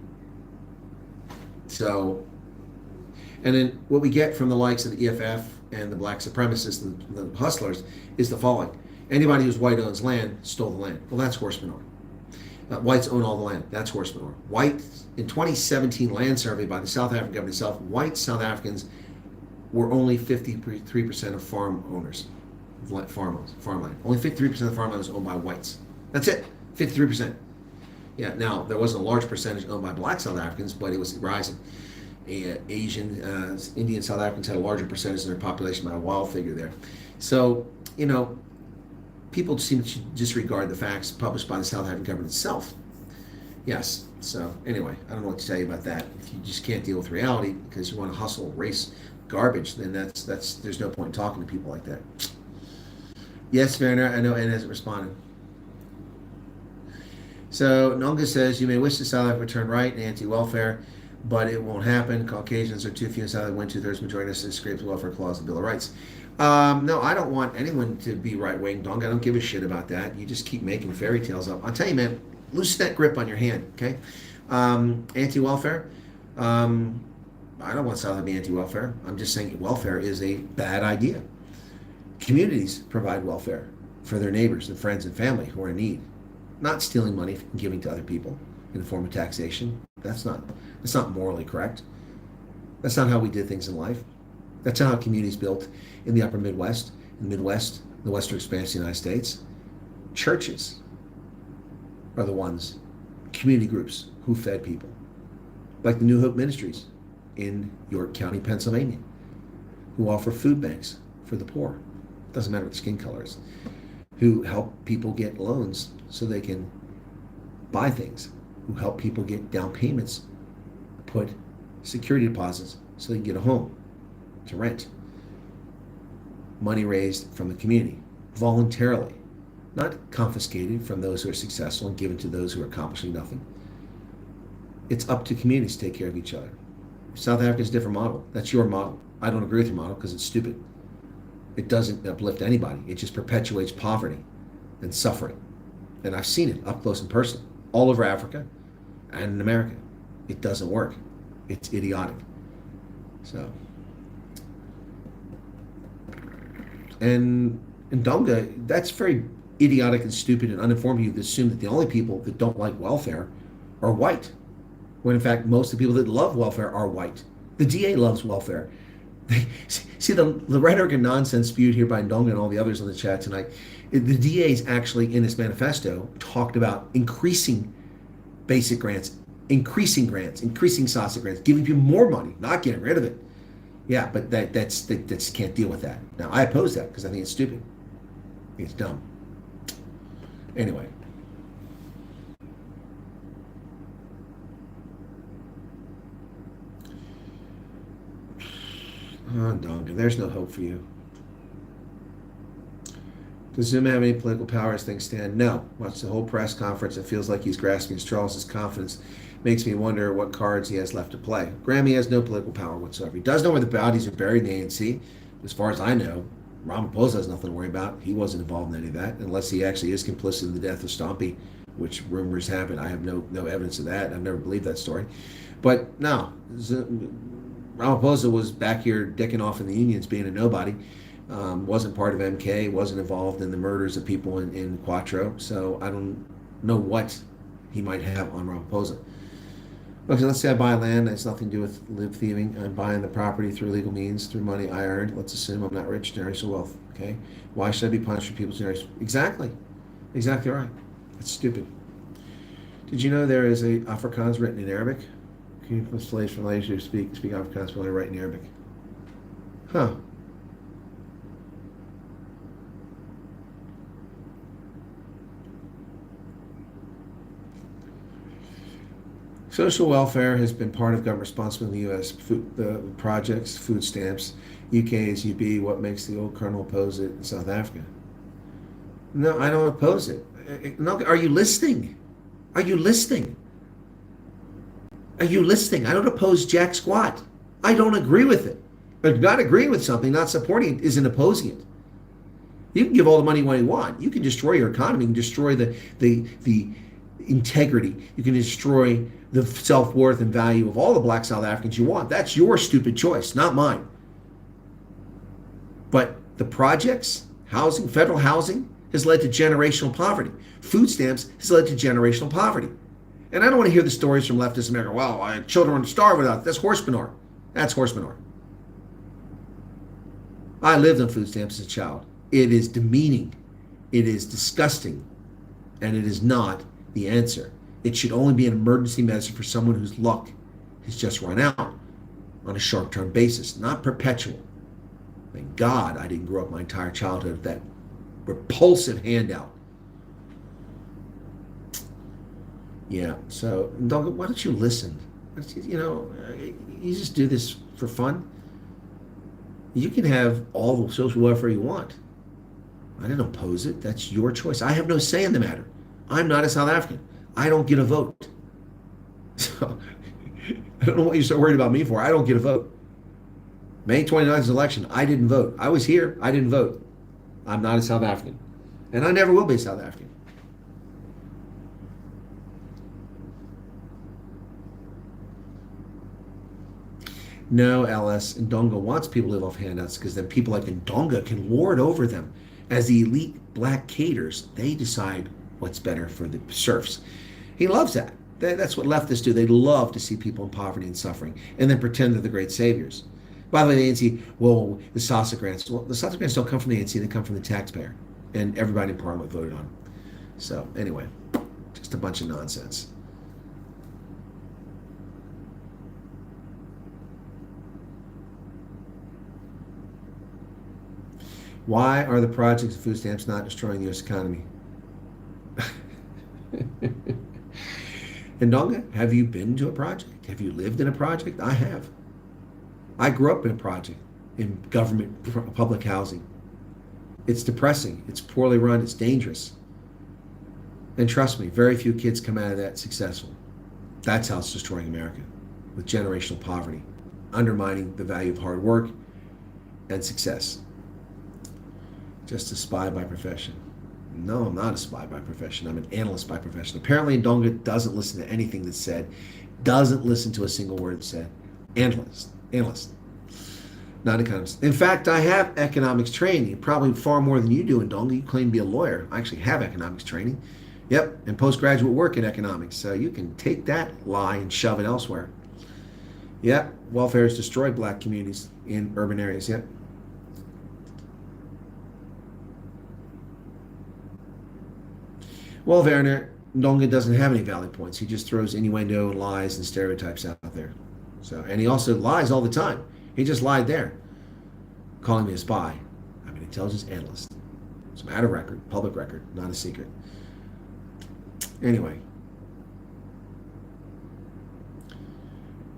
So, and then what we get from the likes of the EFF and the black supremacists and the hustlers is the following. Anybody who's white owns land stole the land. Well, that's horse manure. Whites own all the land. That's horse manure. Whites, in 2017 land survey by the South African government itself, white South Africans were only 53% of farmland. Only 53% of farmland was owned by whites. That's it, 53%. Yeah, now there wasn't a large percentage owned by black South Africans, but it was rising. Asian, Indian South Africans had a larger percentage in their population by a wild figure there. So, you know, people seem to disregard the facts published by the South African government itself. Yes, so anyway, I don't know what to tell you about that. If you just can't deal with reality because you want to hustle race garbage, then that's there's no point in talking to people like that. Yes, Werner, I know Ann hasn't responded. So Nonga says, you may wish the South Africa turn right and anti-welfare, but it won't happen. Caucasians are too few in South Africa, when 2/3 majority of scrapes the welfare clause of the Bill of Rights. No, I don't want anyone to be right-wing, Dong. I don't give a shit about that. You just keep making fairy tales up. I'll tell you, man, loosen that grip on your hand, okay? Anti-welfare, I don't want South to be anti-welfare. I'm just saying welfare is a bad idea. Communities provide welfare for their neighbors and friends and family who are in need. Not stealing money and giving to other people in the form of taxation. That's not morally correct. That's not how we did things in life. That's not how communities built in the upper Midwest, in the Midwest, the western expanse of the United States. Churches are the ones, community groups, who fed people. Like the New Hope Ministries in York County, Pennsylvania, who offer food banks for the poor. Doesn't matter what the skin color is. Who help people get loans so they can buy things. Who help people get down payments, put security deposits so they can get a home to rent. Money raised from the community, voluntarily, not confiscated from those who are successful and given to those who are accomplishing nothing. It's up to communities to take care of each other. South Africa's a different model. That's your model. I don't agree with your model because it's stupid. It doesn't uplift anybody. It just perpetuates poverty and suffering. And I've seen it up close and personal, all over Africa and in America. It doesn't work. It's idiotic. So, and Donga, that's very idiotic and stupid and uninformed of you to assume that the only people that don't like welfare are white, when in fact most of the people that love welfare are white. The DA loves welfare. See the rhetoric and nonsense spewed here by Ndonga and all the others on the chat tonight. The DA's actually in his manifesto talked about increasing basic grants, increasing SASA grants, giving people more money, not getting rid of it. Yeah, but that's can't deal with that. Now I oppose that because I think it's stupid. I think it's dumb. Anyway. Oh, Donga, there's no hope for you. Does Zuma have any political power as things stand? No. Watch the whole press conference. It feels like he's grasping straws. His confidence makes me wonder what cards he has left to play. Grammy has no political power whatsoever. He does know where the bodies are buried in the ANC. As far as I know, Ramaphosa has nothing to worry about. He wasn't involved in any of that, unless he actually is complicit in the death of Stompy, which rumors have it. I have no evidence of that. I've never believed that story. But no, Ramaphosa was back here dicking off in the unions, being a nobody. Wasn't part of MK, wasn't involved in the murders of people in Quattro, so I don't know what he might have on Ramaphosa. Okay, let's say I buy land, that has nothing to do with live thieving. I'm buying the property through legal means, through money I earned. Let's assume I'm not rich, generational wealth, okay? Why should I be punished for people's generations? Exactly right. That's stupid. Did you know there is a Afrikaans written in Arabic? Can you put slaves from Malaysia who speak Afrikaans while they write in Arabic? Huh. Social welfare has been part of government responsibility in the U.S. The projects, food stamps, UK is UB. What makes the old colonel oppose it in South Africa? No, I don't oppose it. No, are you listening? Are you listening? Are you listening? I don't oppose jack squat. I don't agree with it. But not agreeing with something, not supporting it, isn't opposing it. You can give all the money you want. You can destroy your economy. You can destroy the integrity. You can destroy the self-worth and value of all the black South Africans you want. That's your stupid choice, not mine. But the projects, housing, federal housing, has led to generational poverty. Food stamps has led to generational poverty. And I don't want to hear the stories from leftist America. Well, children are starving without. That's horse manure. That's horse manure. I lived on food stamps as a child. It is demeaning. It is disgusting. And it is not the answer. It should only be an emergency measure for someone whose luck has just run out on a short-term basis, not perpetual. Thank God I didn't grow up my entire childhood with that repulsive handout. Yeah, so why don't you listen? You know, you just do this for fun. You can have all the social welfare you want. I didn't oppose it. That's your choice. I have no say in the matter. I'm not a South African. I don't get a vote. So I don't know what you're so worried about me for. I don't get a vote. May 29th election, I didn't vote. I was here. I didn't vote. I'm not a South African. And I never will be a South African. No, LS, Ndonga wants people to live off handouts because then people like Ndonga can lord over them. As the elite black cadres, they decide what's better for the serfs. He loves that. That's what leftists do. They love to see people in poverty and suffering and then pretend they're the great saviors. By the way, the ANC, well, the SASA grants. Well, the SASA grants don't come from the ANC. They come from the taxpayer. And everybody in Parliament voted on them. So, anyway, just a bunch of nonsense. Why are the projects of food stamps not destroying the U.S. economy? Ndonga, have you been to a project? Have you lived in a project? I have. I grew up in a project in government public housing. It's depressing. It's poorly run. It's dangerous. And trust me, very few kids come out of that successful. That's how it's destroying America, with generational poverty, undermining the value of hard work and success. Just a spy by profession. No, I'm not a spy by profession. I'm an analyst by profession. Apparently, Ndonga doesn't listen to anything that's said, doesn't listen to a single word said. Analyst, not economist. In fact, I have economics training, probably far more than you do, Ndonga. You claim to be a lawyer. I actually have economics training. Yep, and postgraduate work in economics. So you can take that lie and shove it elsewhere. Yep, welfare has destroyed black communities in urban areas. Yep. Well, Werner, Ndonga doesn't have any valid points. He just throws innuendo and lies and stereotypes out there. So, and he also lies all the time. He just lied there, calling me a spy. I'm an intelligence analyst. It's a matter of record, public record, not a secret. Anyway.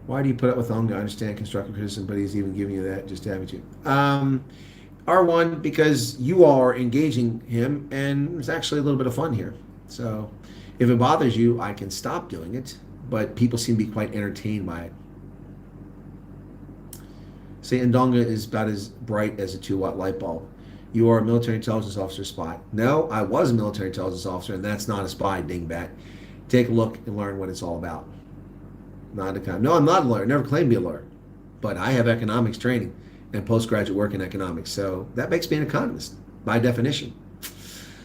Why do you put up with Ndonga? I understand constructive criticism, but he's even giving you that just to have it you. R1, because you are engaging him, and there's actually a little bit of fun here. So if it bothers you, I can stop doing it, but people seem to be quite entertained by it. Say Ndonga is about as bright as a 2-watt light bulb. You are a military intelligence officer spy. No, I was a military intelligence officer, and that's not a spy, dingbat. Take a look and learn what it's all about. No, I'm not a lawyer. Never claimed to be a lawyer. But I have economics training and postgraduate work in economics. So that makes me an economist, by definition.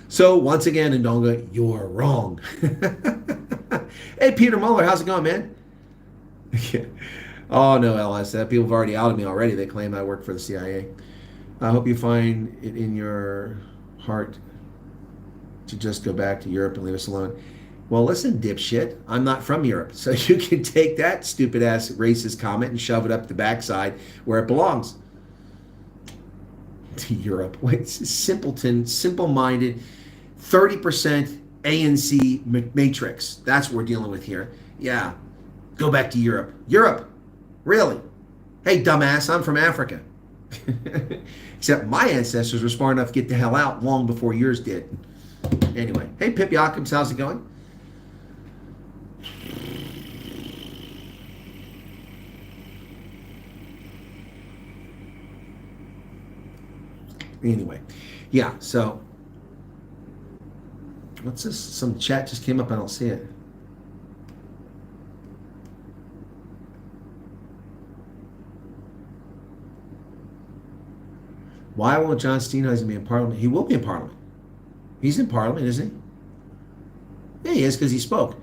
So once again, Ndonga, you're wrong. Hey, Peter Muller, how's it going, man? Oh, no, LS. People have already outed me already. They claim I work for the CIA. I hope you find it in your heart to just go back to Europe and leave us alone. Well, listen, dipshit, I'm not from Europe, so you can take that stupid-ass racist comment and shove it up the backside where it belongs. To Europe. Wait, simpleton, simple-minded, 30% ANC matrix. That's what we're dealing with here. Yeah, Go back to Europe. Europe? Really? Hey, dumbass, I'm from Africa. Except my ancestors were smart enough to get the hell out long before yours did. Anyway, hey, Pip Jacobs, how's it going? Anyway, yeah, so what's this? Some chat just came up. I don't see it. Why won't John Steenhuisen be in Parliament? He will be in Parliament. He's in Parliament, isn't he? Yeah, he is, because he spoke.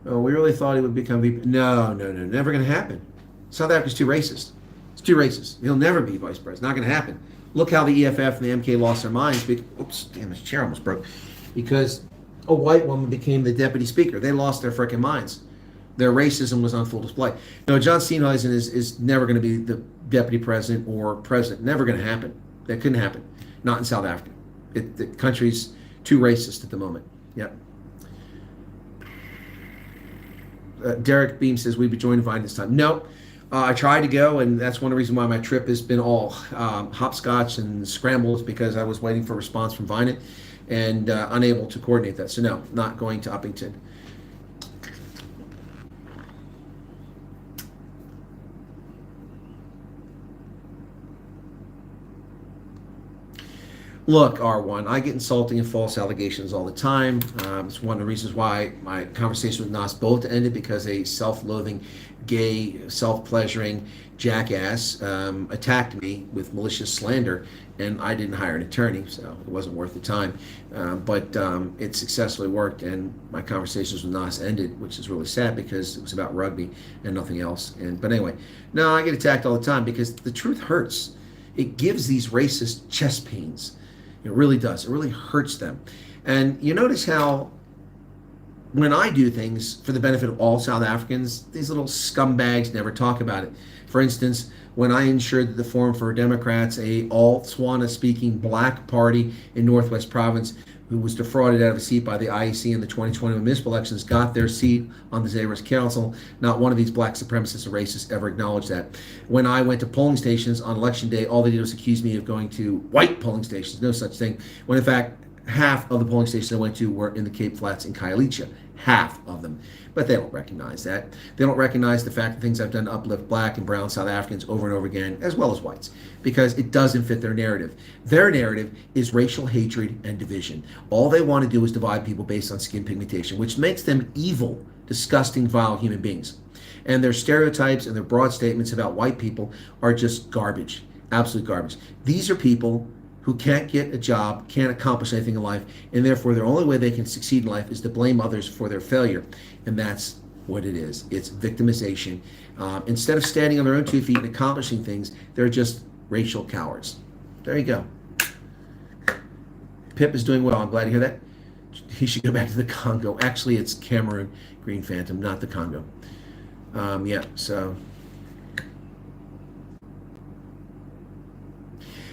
Oh, we really thought he would become VP. No, never going to happen. South Africa's too racist. It's too racist. He'll never be vice president. Not going to happen. Look how the EFF and the MK lost their minds. Oops, damn, this chair almost broke. Because a white woman became the deputy speaker. They lost their freaking minds. Their racism was on full display. No, John Steenhuisen is never going to be the deputy president or president. Never going to happen. That couldn't happen. Not in South Africa. The country's too racist at the moment. Yep. Derek Beam says, we'd be joining Vine this time. No, I tried to go, and that's one of the reasons why my trip has been all hopscotch and scrambles, because I was waiting for a response from Vine and unable to coordinate that. So no, not going to Uppington. Look, R1, I get insulting and false allegations all the time. It's one of the reasons why my conversation with Nas both ended, because a self-loathing, gay, self-pleasuring jackass attacked me with malicious slander, and I didn't hire an attorney, so it wasn't worth the time. But it successfully worked, and my conversations with Nas ended, which is really sad, because it was about rugby and nothing else. But anyway, no, I get attacked all the time because the truth hurts. It gives these racists chest pains. It really does. It really hurts them. And you notice how when I do things for the benefit of all South Africans, these little scumbags never talk about it. For instance, when I ensured the Forum for Democrats, a all-Tswana-speaking black party in Northwest Province who was defrauded out of a seat by the IEC in the 2020 municipal elections, got their seat on the Cjris Council. Not one of these black supremacists or racists ever acknowledged that. When I went to polling stations on election day, all they did was accuse me of going to white polling stations. No such thing. When in fact, half of the polling stations I went to were in the Cape Flats in Khayelitsha. Half of them. But they don't recognize that. They don't recognize the fact that things I've done to uplift black and brown South Africans over and over again, as well as whites, because it doesn't fit their narrative. Their narrative is racial hatred and division. All they want to do is divide people based on skin pigmentation, which makes them evil, disgusting, vile human beings. And their stereotypes and their broad statements about white people are just garbage, absolute garbage. These are people who can't get a job, can't accomplish anything in life, and therefore their only way they can succeed in life is to blame others for their failure. And that's what it is. It's victimization. Instead of standing on their own 2 feet and accomplishing things, they're just racial cowards. There you go. Pip is doing well. I'm glad to hear that. He should go back to the Congo. Actually, it's Cameroon, Green Phantom, not the Congo. Yeah, so...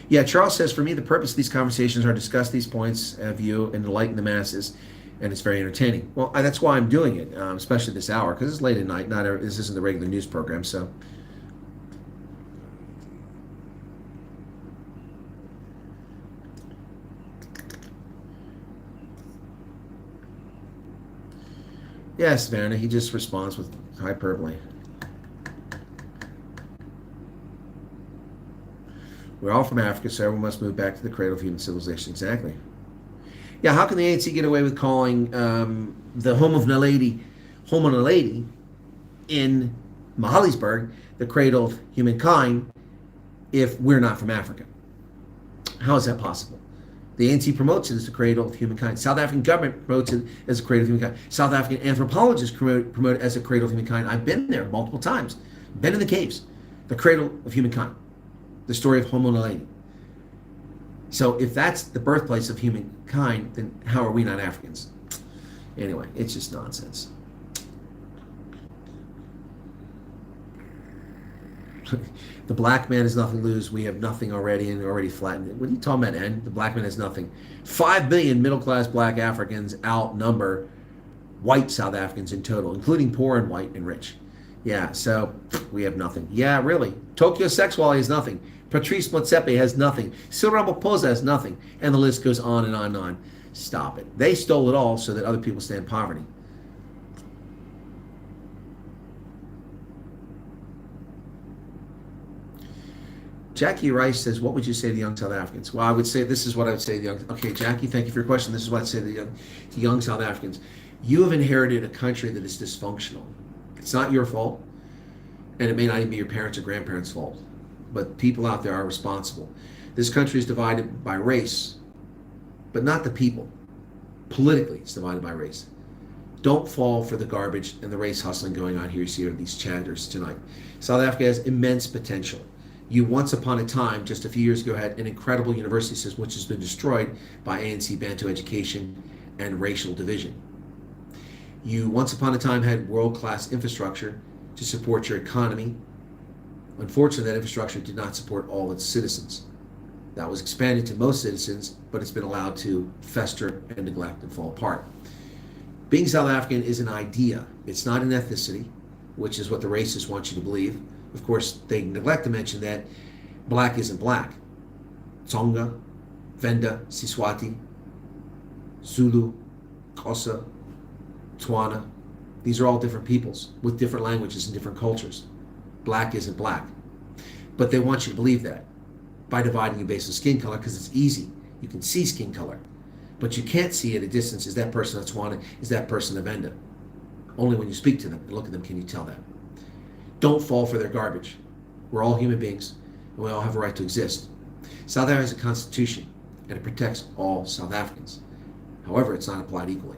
Yeah, Charles says, for me, the purpose of these conversations are to discuss these points of view and enlighten the masses, and it's very entertaining. Well, that's why I'm doing it, especially this hour, because it's late at night. This isn't the regular news program, so. Yes, Vanna, he just responds with hyperbole. We're all from Africa, so everyone must move back to the cradle of human civilization. Exactly. Yeah, how can the ANC get away with calling the home of Naledi in Mahalisburg the cradle of humankind if we're not from Africa? How is that possible? The ANC promotes it as the cradle of humankind. South African government promotes it as a cradle of humankind. South African anthropologists promote it as a cradle of humankind. I've been there multiple times. Been in the caves. The cradle of humankind. The story of Homo naledi. So if that's the birthplace of humankind, then how are we not Africans? Anyway, it's just nonsense. The black man has nothing to lose. We have nothing already and already flattened it. What are you talking about, N? The black man has nothing. 5 million middle-class black Africans outnumber white South Africans in total, including poor and white and rich. Yeah, so we have nothing. Yeah, really. Tokyo Sexuale has nothing. Patrice Motsepe has nothing. Cyril Ramaphosa has nothing. And the list goes on and on and on. Stop it. They stole it all so that other people stay in poverty. Jackie Rice says, what would you say to young South Africans? Well, I would say, this is what I would say to young, okay, Jackie, thank you for your question. This is what I'd say to young South Africans. You have inherited a country that is dysfunctional. It's not your fault, and it may not even be your parents' or grandparents' fault, but people out there are responsible. This country is divided by race, but not the people. Politically, it's divided by race. Don't fall for the garbage and the race hustling going on here. You see these chatters tonight. South Africa has immense potential. You once upon a time, just a few years ago, had an incredible university system which has been destroyed by ANC Bantu education and racial division. You once upon a time had world-class infrastructure to support your economy. Unfortunately, that infrastructure did not support all its citizens. That was expanded to most citizens, but it's been allowed to fester and neglect and fall apart. Being South African is an idea. It's not an ethnicity, which is what the racists want you to believe. Of course, they neglect to mention that black isn't black. Tsonga, Venda, Siswati, Zulu, Xhosa, Tswana. These are all different peoples with different languages and different cultures. Black isn't black. But they want you to believe that by dividing you based on skin color, because it's easy. You can see skin color. But you can't see at a distance, is that person a Tswana, is that person a Venda? Only when you speak to them and look at them can you tell that. Don't fall for their garbage. We're all human beings, and we all have a right to exist. South Africa has a constitution, and it protects all South Africans. However, it's not applied equally.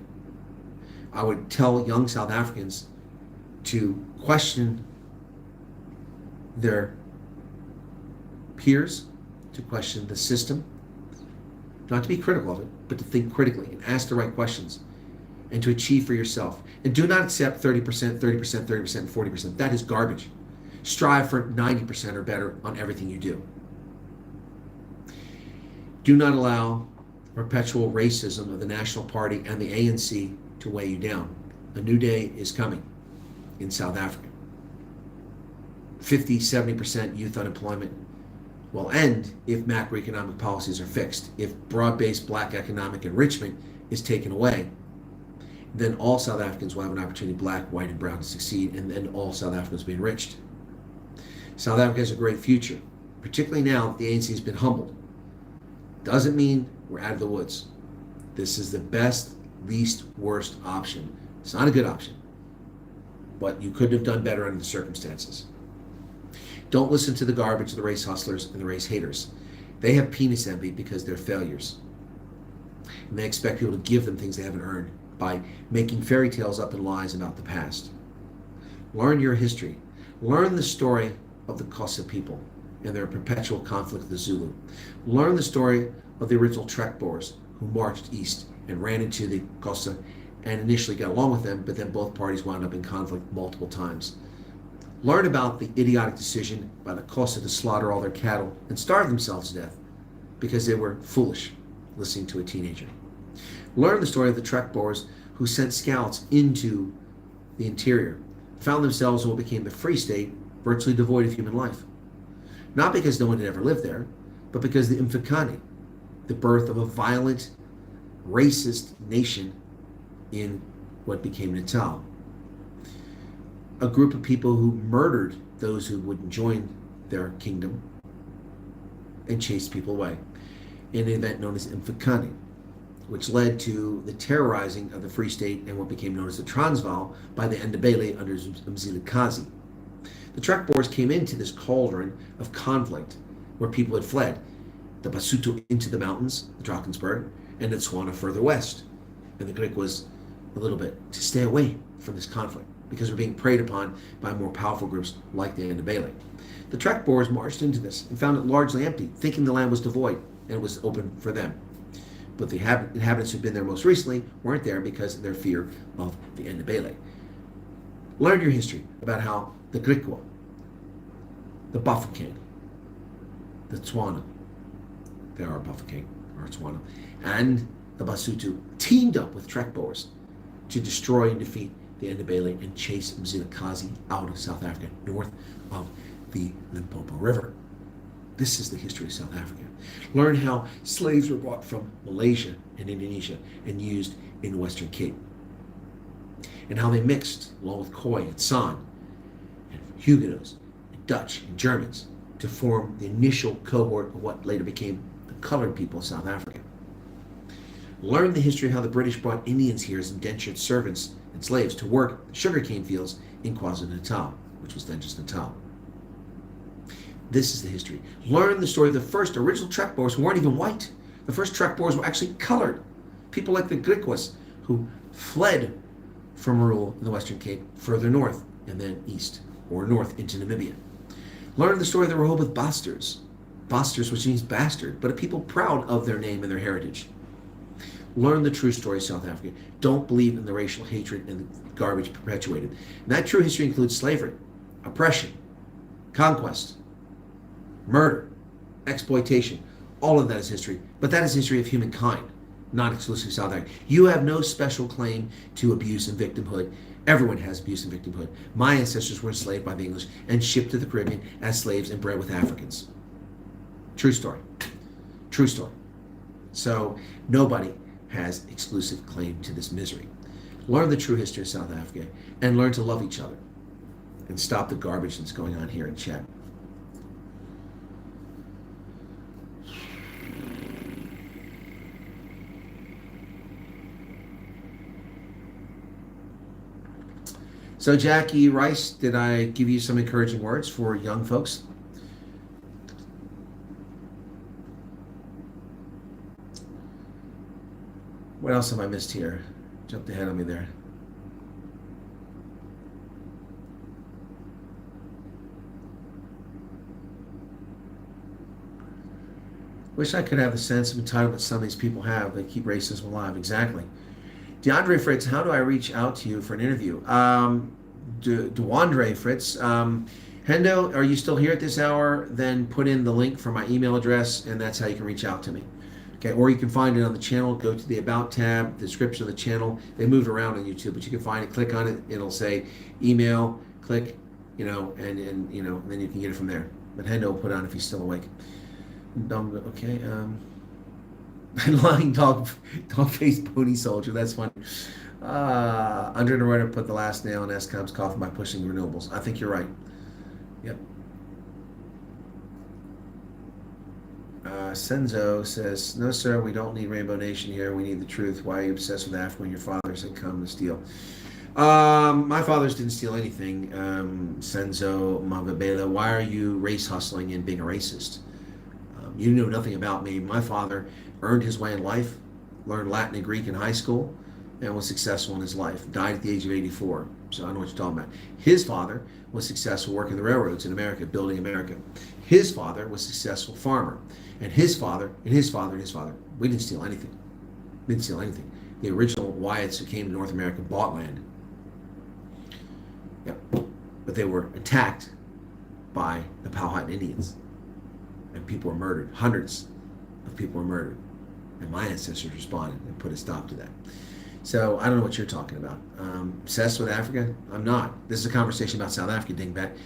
I would tell young South Africans to question their peers, to question the system, not to be critical of it, but to think critically and ask the right questions, and to achieve for yourself. And do not accept 30%, 30%, 30%, and 40%. That is garbage. Strive for 90% or better on everything you do. Do not allow perpetual racism of the National Party and the ANC to weigh you down. A new day is coming in South Africa. 50, 70% youth unemployment will end if macroeconomic policies are fixed. If broad-based black economic enrichment is taken away, then all South Africans will have an opportunity, black, white, and brown, to succeed, and then all South Africans will be enriched. South Africa has a great future, particularly now that the ANC has been humbled. Doesn't mean we're out of the woods. This is the best, least worst option. It's not a good option, but you couldn't have done better under the circumstances. Don't listen to the garbage of the race hustlers and the race haters. They have penis envy because they're failures. And they expect people to give them things they haven't earned by making fairy tales up and lies about the past. Learn your history. Learn the story of the Xhosa people and their perpetual conflict with the Zulu. Learn the story of the original Trek Boers who marched east and ran into the Xhosa and initially got along with them, but then both parties wound up in conflict multiple times. Learn about the idiotic decision by the Xhosa to slaughter all their cattle and starve themselves to death because they were foolish listening to a teenager. Learn the story of the Trek Boers who sent scouts into the interior, found themselves in what became the Free State, virtually devoid of human life. Not because no one had ever lived there, but because the Mfecane, the birth of a violent, racist nation in what became Natal. A group of people who murdered those who wouldn't join their kingdom and chased people away in an event known as Mfecane, which led to the terrorizing of the Free State and what became known as the Transvaal by the Ndebele under Mzilikazi. The Trek Boers came into this cauldron of conflict where people had fled. The Basotho into the mountains, the Drakensberg, and the Tswana further west. And the Greek was a little bit to stay away from this conflict because we're being preyed upon by more powerful groups like the Ndebele. The Trek Boers marched into this and found it largely empty, thinking the land was devoid and it was open for them. But the inhabitants who'd been there most recently weren't there because of their fear of the Ndebele. Learn your history about how the Griqua, the Bafokeng, the Tswana, they are Bafokeng or Tswana, and the Basotho teamed up with Trek Boers to destroy and defeat the Ndebele, and chase Mzilikazi out of South Africa, north of the Limpopo River. This is the history of South Africa. Learn how slaves were brought from Malaysia and Indonesia and used in the Western Cape, and how they mixed along with Khoi and San and Huguenots and Dutch and Germans to form the initial cohort of what later became the colored people of South Africa. Learn the history of how the British brought Indians here as indentured servants and slaves to work the sugarcane fields in KwaZulu-Natal, which was then just Natal. This is the history. Learn the story of the first original truck boys who weren't even white. The first truck boys were actually colored. People like the Griquas, who fled from rule in the Western Cape further north and then east or north into Namibia. Learn the story of the Rehoboth Basters. Basters, which means bastard, but a people proud of their name and their heritage. Learn the true story of South Africa. Don't believe in the racial hatred and the garbage perpetuated. And that true history includes slavery, oppression, conquest, murder, exploitation. All of that is history. But that is history of humankind, not exclusively South Africa. You have no special claim to abuse and victimhood. Everyone has abuse and victimhood. My ancestors were enslaved by the English and shipped to the Caribbean as slaves and bred with Africans. True story. True story. So nobody has exclusive claim to this misery. Learn the true history of South Africa and learn to love each other and stop the garbage that's going on here in chat. So Jackie Rice, did I give you some encouraging words for young folks? What else have I missed here? Jumped ahead on me there. Wish I could have the sense of entitlement some of these people have that keep racism alive. Exactly. DeAndre Fritz, how do I reach out to you for an interview? DeAndre Fritz, Hendo, are you still here at this hour? Then put in the link for my email address, and that's how you can reach out to me. Okay, or you can find it on the channel. Go to the About tab, the description of the channel. They move around on YouTube, but you can find it. Click on it. It'll say email. Click, and then you can get it from there. But Hendo will put on if he's still awake. Okay. Lying dog-faced pony soldier. That's funny. Under the writer put the last nail in Escom's coffin by pushing renewables. I think you're right. Yep. Senzo says, no, sir, we don't need Rainbow Nation here. We need the truth. Why are you obsessed with Africa when your fathers had come to steal? My fathers didn't steal anything. Senzo Mavabela, why are you race hustling and being a racist? You know nothing about me. My father earned his way in life, learned Latin and Greek in high school, and was successful in his life. Died at the age of 84. So I know what you're talking about. His father was successful working the railroads in America, building America. His father was a successful farmer. And his father, and his father, and his father. We didn't steal anything. We didn't steal anything. The original Wyatts who came to North America bought land. Yep. But they were attacked by the Powhatan Indians. And people were murdered. Hundreds of people were murdered. And my ancestors responded and put a stop to that. So I don't know what you're talking about. Obsessed with Africa? I'm not. This is a conversation about South Africa, dingbat.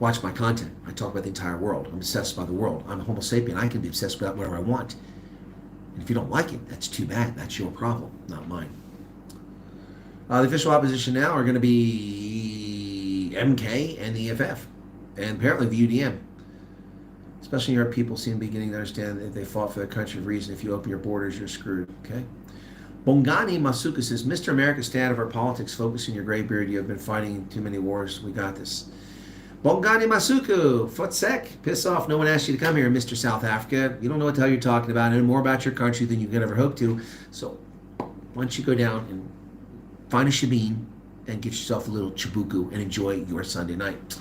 Watch my content. I talk about the entire world. I'm obsessed by the world. I'm a Homo sapien. I can be obsessed with whatever I want. And if you don't like it, that's too bad. That's your problem, not mine. The official opposition now are going to be MK and the EFF. And apparently the UDM. Especially your people seem to be beginning to understand that if they fought for their country of reason, if you open your borders, you're screwed. Okay? Bongani Masuka says, Mr. America, stay out of our politics. Focus on your gray beard. You have been fighting too many wars. We got this. Bongani Masuku, Futsek, piss off. No one asked you to come here, Mr. South Africa. You don't know what the hell you're talking about, any more about your country than you could ever hope to. So why don't you go down and find a shebeen and get yourself a little chibuku and enjoy your Sunday night.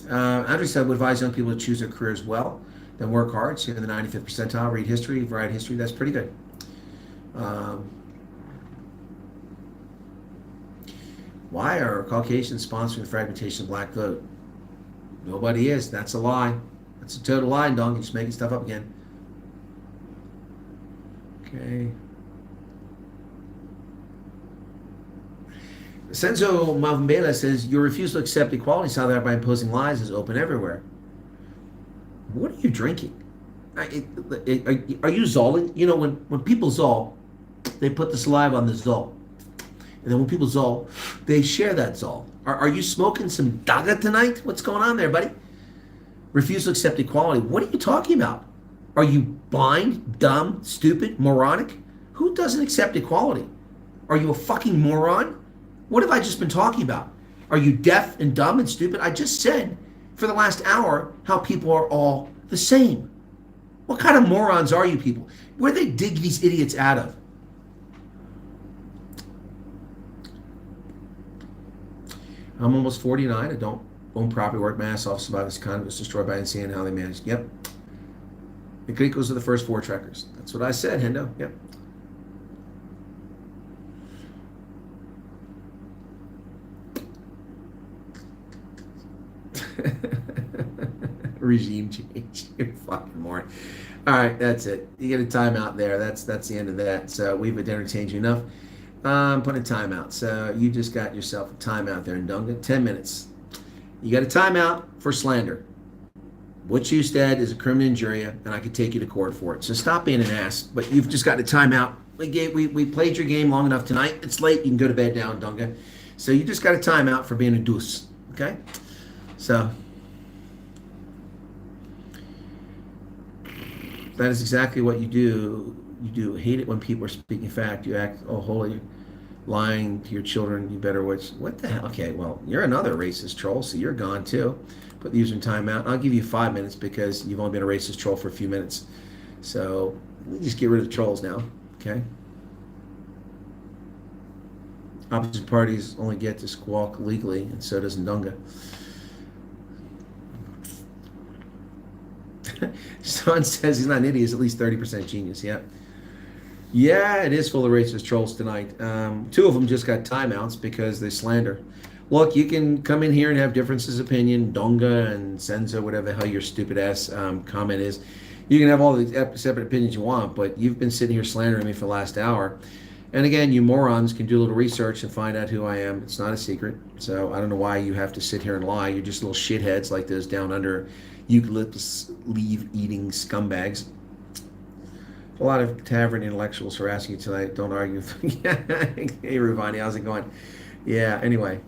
Andrew said, would advise young people to choose their careers well, then work hard. So you're in the 95th percentile, read history, write history. That's pretty good. Why are Caucasians sponsoring the fragmentation of black vote? Nobody is. That's a lie. That's a total lie, dog. You're just making stuff up again. Okay. Senzo Malvambela says, your refusal to accept equality in South Africa by imposing lies is open everywhere. What are you drinking? Are you zolling? You know, when people zol, they put the saliva on the zol. And then when people zol, they share that zol. Are you smoking some daga tonight? What's going on there, buddy? Refuse to accept equality. What are you talking about? Are you blind, dumb, stupid, moronic? Who doesn't accept equality? Are you a fucking moron? What have I just been talking about? Are you deaf and dumb and stupid? I just said for the last hour how people are all the same. What kind of morons are you people? Where do they dig these idiots out of? I'm almost 49. I don't own property, work my ass off, survive this economy was destroyed by insane how they managed. Yep. The Gricos are the first 4 trekkers. That's what I said, Hendo. Yep. Regime change. You fucking moron. All right, that's it. You get a timeout there. That's the end of that. So we've entertained you enough. Put a timeout. So you just got yourself a timeout there in Dunga. 10 minutes. You got a timeout for slander. What you said is a criminal injuria, and I could take you to court for it. So stop being an ass. But you've just got a timeout. We played your game long enough tonight. It's late. You can go to bed now, Dunga. So you just got a timeout for being a deuce. Okay? So that is exactly what you do. You do hate it when people are speaking fact. You act, oh, holy, lying to your children. You better watch. What the hell? Okay, well, you're another racist troll, so you're gone too. Put the user in timeout. I'll give you 5 minutes because you've only been a racist troll for a few minutes. So we just get rid of the trolls now. Okay. Opposite parties only get to squawk legally, and so does Ndunga. Son says he's not an idiot, he's at least 30% genius. Yeah. Yeah, it is full of racist trolls tonight. 2 of them just got timeouts because they slander. Look, you can come in here and have differences of opinion, Donga and Senzo, whatever the hell your stupid ass comment is. You can have all the separate opinions you want, but you've been sitting here slandering me for the last hour. And again, you morons can do a little research and find out who I am. It's not a secret. So I don't know why you have to sit here and lie. You're just little shitheads like those down under eucalyptus leaf eating scumbags. A lot of tavern intellectuals harassing you tonight. Don't argue. Hey, Ruvani, how's it going? Yeah, anyway.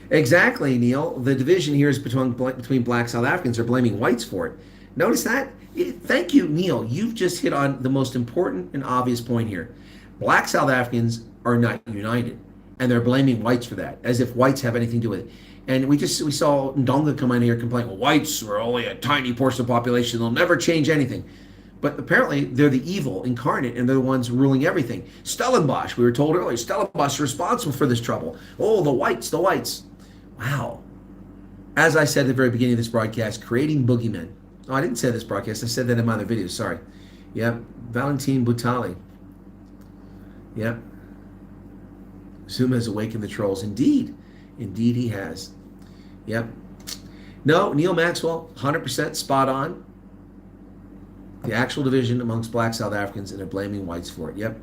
Exactly, Neil. The division here is between black South Africans. They're blaming whites for it. Notice that? Thank you, Neil. You've just hit on the most important and obvious point here. Black South Africans are not united, and they're blaming whites for that, as if whites have anything to do with it. And we saw Ndonga come in here complain, well, whites are only a tiny portion of the population. They'll never change anything. But apparently, they're the evil incarnate, and they're the ones ruling everything. Stellenbosch, we were told earlier, Stellenbosch is responsible for this trouble. Oh, the whites. Wow. As I said at the very beginning of this broadcast, creating boogeymen. Oh, I didn't say this broadcast. I said that in my other videos. Sorry. Yep. Valentin Butali. Yep. Zuma has awakened the trolls. Indeed. Indeed he has. Yep. No, Neil Maxwell, 100% spot on. The actual division amongst black South Africans, and they're blaming whites for it. Yep.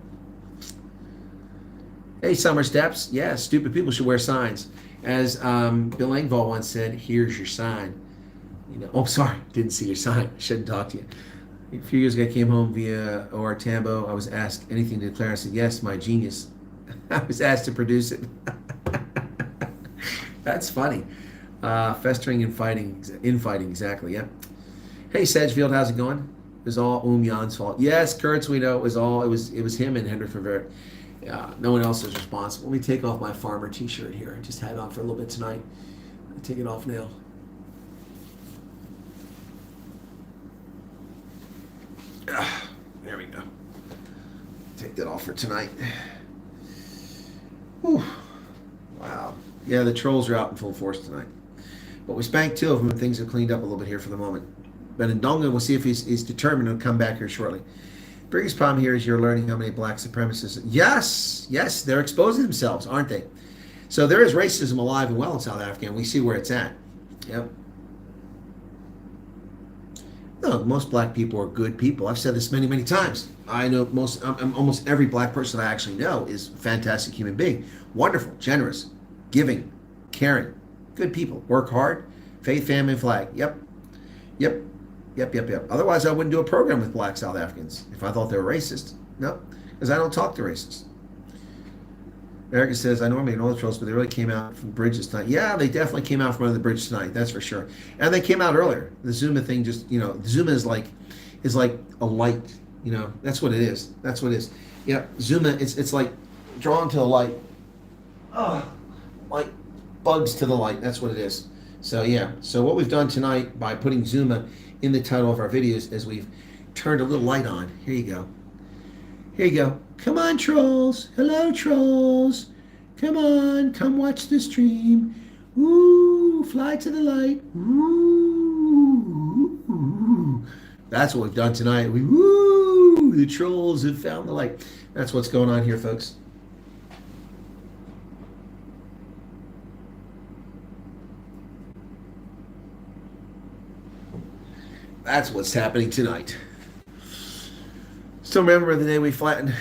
Hey, Summer Steps. Yeah, stupid people should wear signs. As Bill Engvall once said, here's your sign. You know, oh, sorry, didn't see your sign. I shouldn't talk to you. A few years ago, I came home via OR Tambo. I was asked anything to declare. I said, yes, my genius. I was asked to produce it. That's funny. Festering and infighting, exactly, yeah. Hey, Sedgefield, how's it going? It was all Jan's fault. Yes, Kurtz, we know it was him and Hendrik Verveer. Yeah, no one else is responsible. Let me take off my farmer t-shirt here. I just had it on for a little bit tonight. I'll take it off now. There we go. Take that off for tonight. Whew. Wow. Yeah, the trolls are out in full force tonight. But we spanked 2 of them and things have cleaned up a little bit here for the moment. But in Ndonga, we'll see if he's determined to come back here shortly. Biggest problem here is you're learning how many black supremacists. Yes, they're exposing themselves, aren't they? So there is racism alive and well in South Africa, and we see where it's at. Yep. No, most black people are good people. I've said this many, many times. I know almost every black person I actually know is a fantastic human being. Wonderful, generous, giving, caring, good people, work hard, faith, family, flag. Yep. Yep. Yep, yep, yep. Otherwise, I wouldn't do a program with black South Africans if I thought they were racist. No, because I don't talk to racists. Erica says, I normally ignore the trolls, but they really came out from bridges tonight. Yeah, they definitely came out from under the bridge tonight. That's for sure. And they came out earlier. The Zuma thing just, the Zuma is like a light. That's what it is. That's what it is. Yeah, Zuma, it's like drawn to the light. Like bugs to the light. That's what it is. So yeah. So what we've done tonight by putting Zuma in the title of our videos is we've turned a little light on. Here you go. Here you go. Come on, trolls. Hello, trolls. Come on. Come watch the stream. Ooh, fly to the light. Ooh. That's what we've done tonight. The trolls have found the light. That's what's going on here, folks. That's what's happening tonight. Still remember the day we flattened.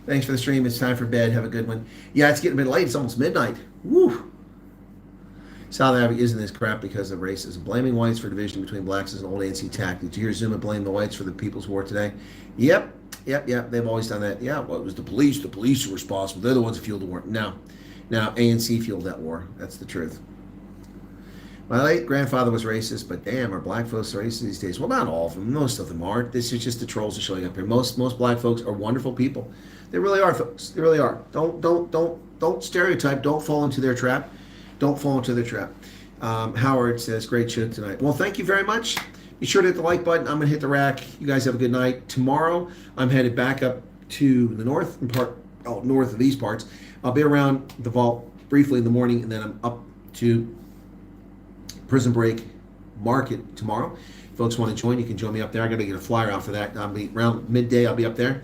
Thanks for the stream. It's time for bed. Have a good one. Yeah, it's getting a bit late. It's almost midnight. Woo. South Africa isn't this crap because of racism. Blaming whites for division between blacks is an old ANC tactic. Did you hear Zuma blame the whites for the People's War today? Yep. They've always done that. Yeah, well, it was the police. The police are responsible. They're the ones who fueled the war. No. Now, ANC fueled that war. That's the truth. My late grandfather was racist, but damn, are black folks racist these days? Well, not all of them. Most of them aren't. This is just the trolls are showing up here. Most black folks are wonderful people. They really are, folks. They really are. Don't stereotype. Don't fall into their trap. Don't fall into their trap. Howard says, great show tonight. Well, thank you very much. Be sure to hit the like button. I'm going to hit the rack. You guys have a good night. Tomorrow, I'm headed back up to the north of these parts. I'll be around the vault briefly in the morning, and then I'm up to Prison Break Market tomorrow. If folks want to join, you can join me up there. I got to get a flyer out for that. I'll be around midday. I'll be up there,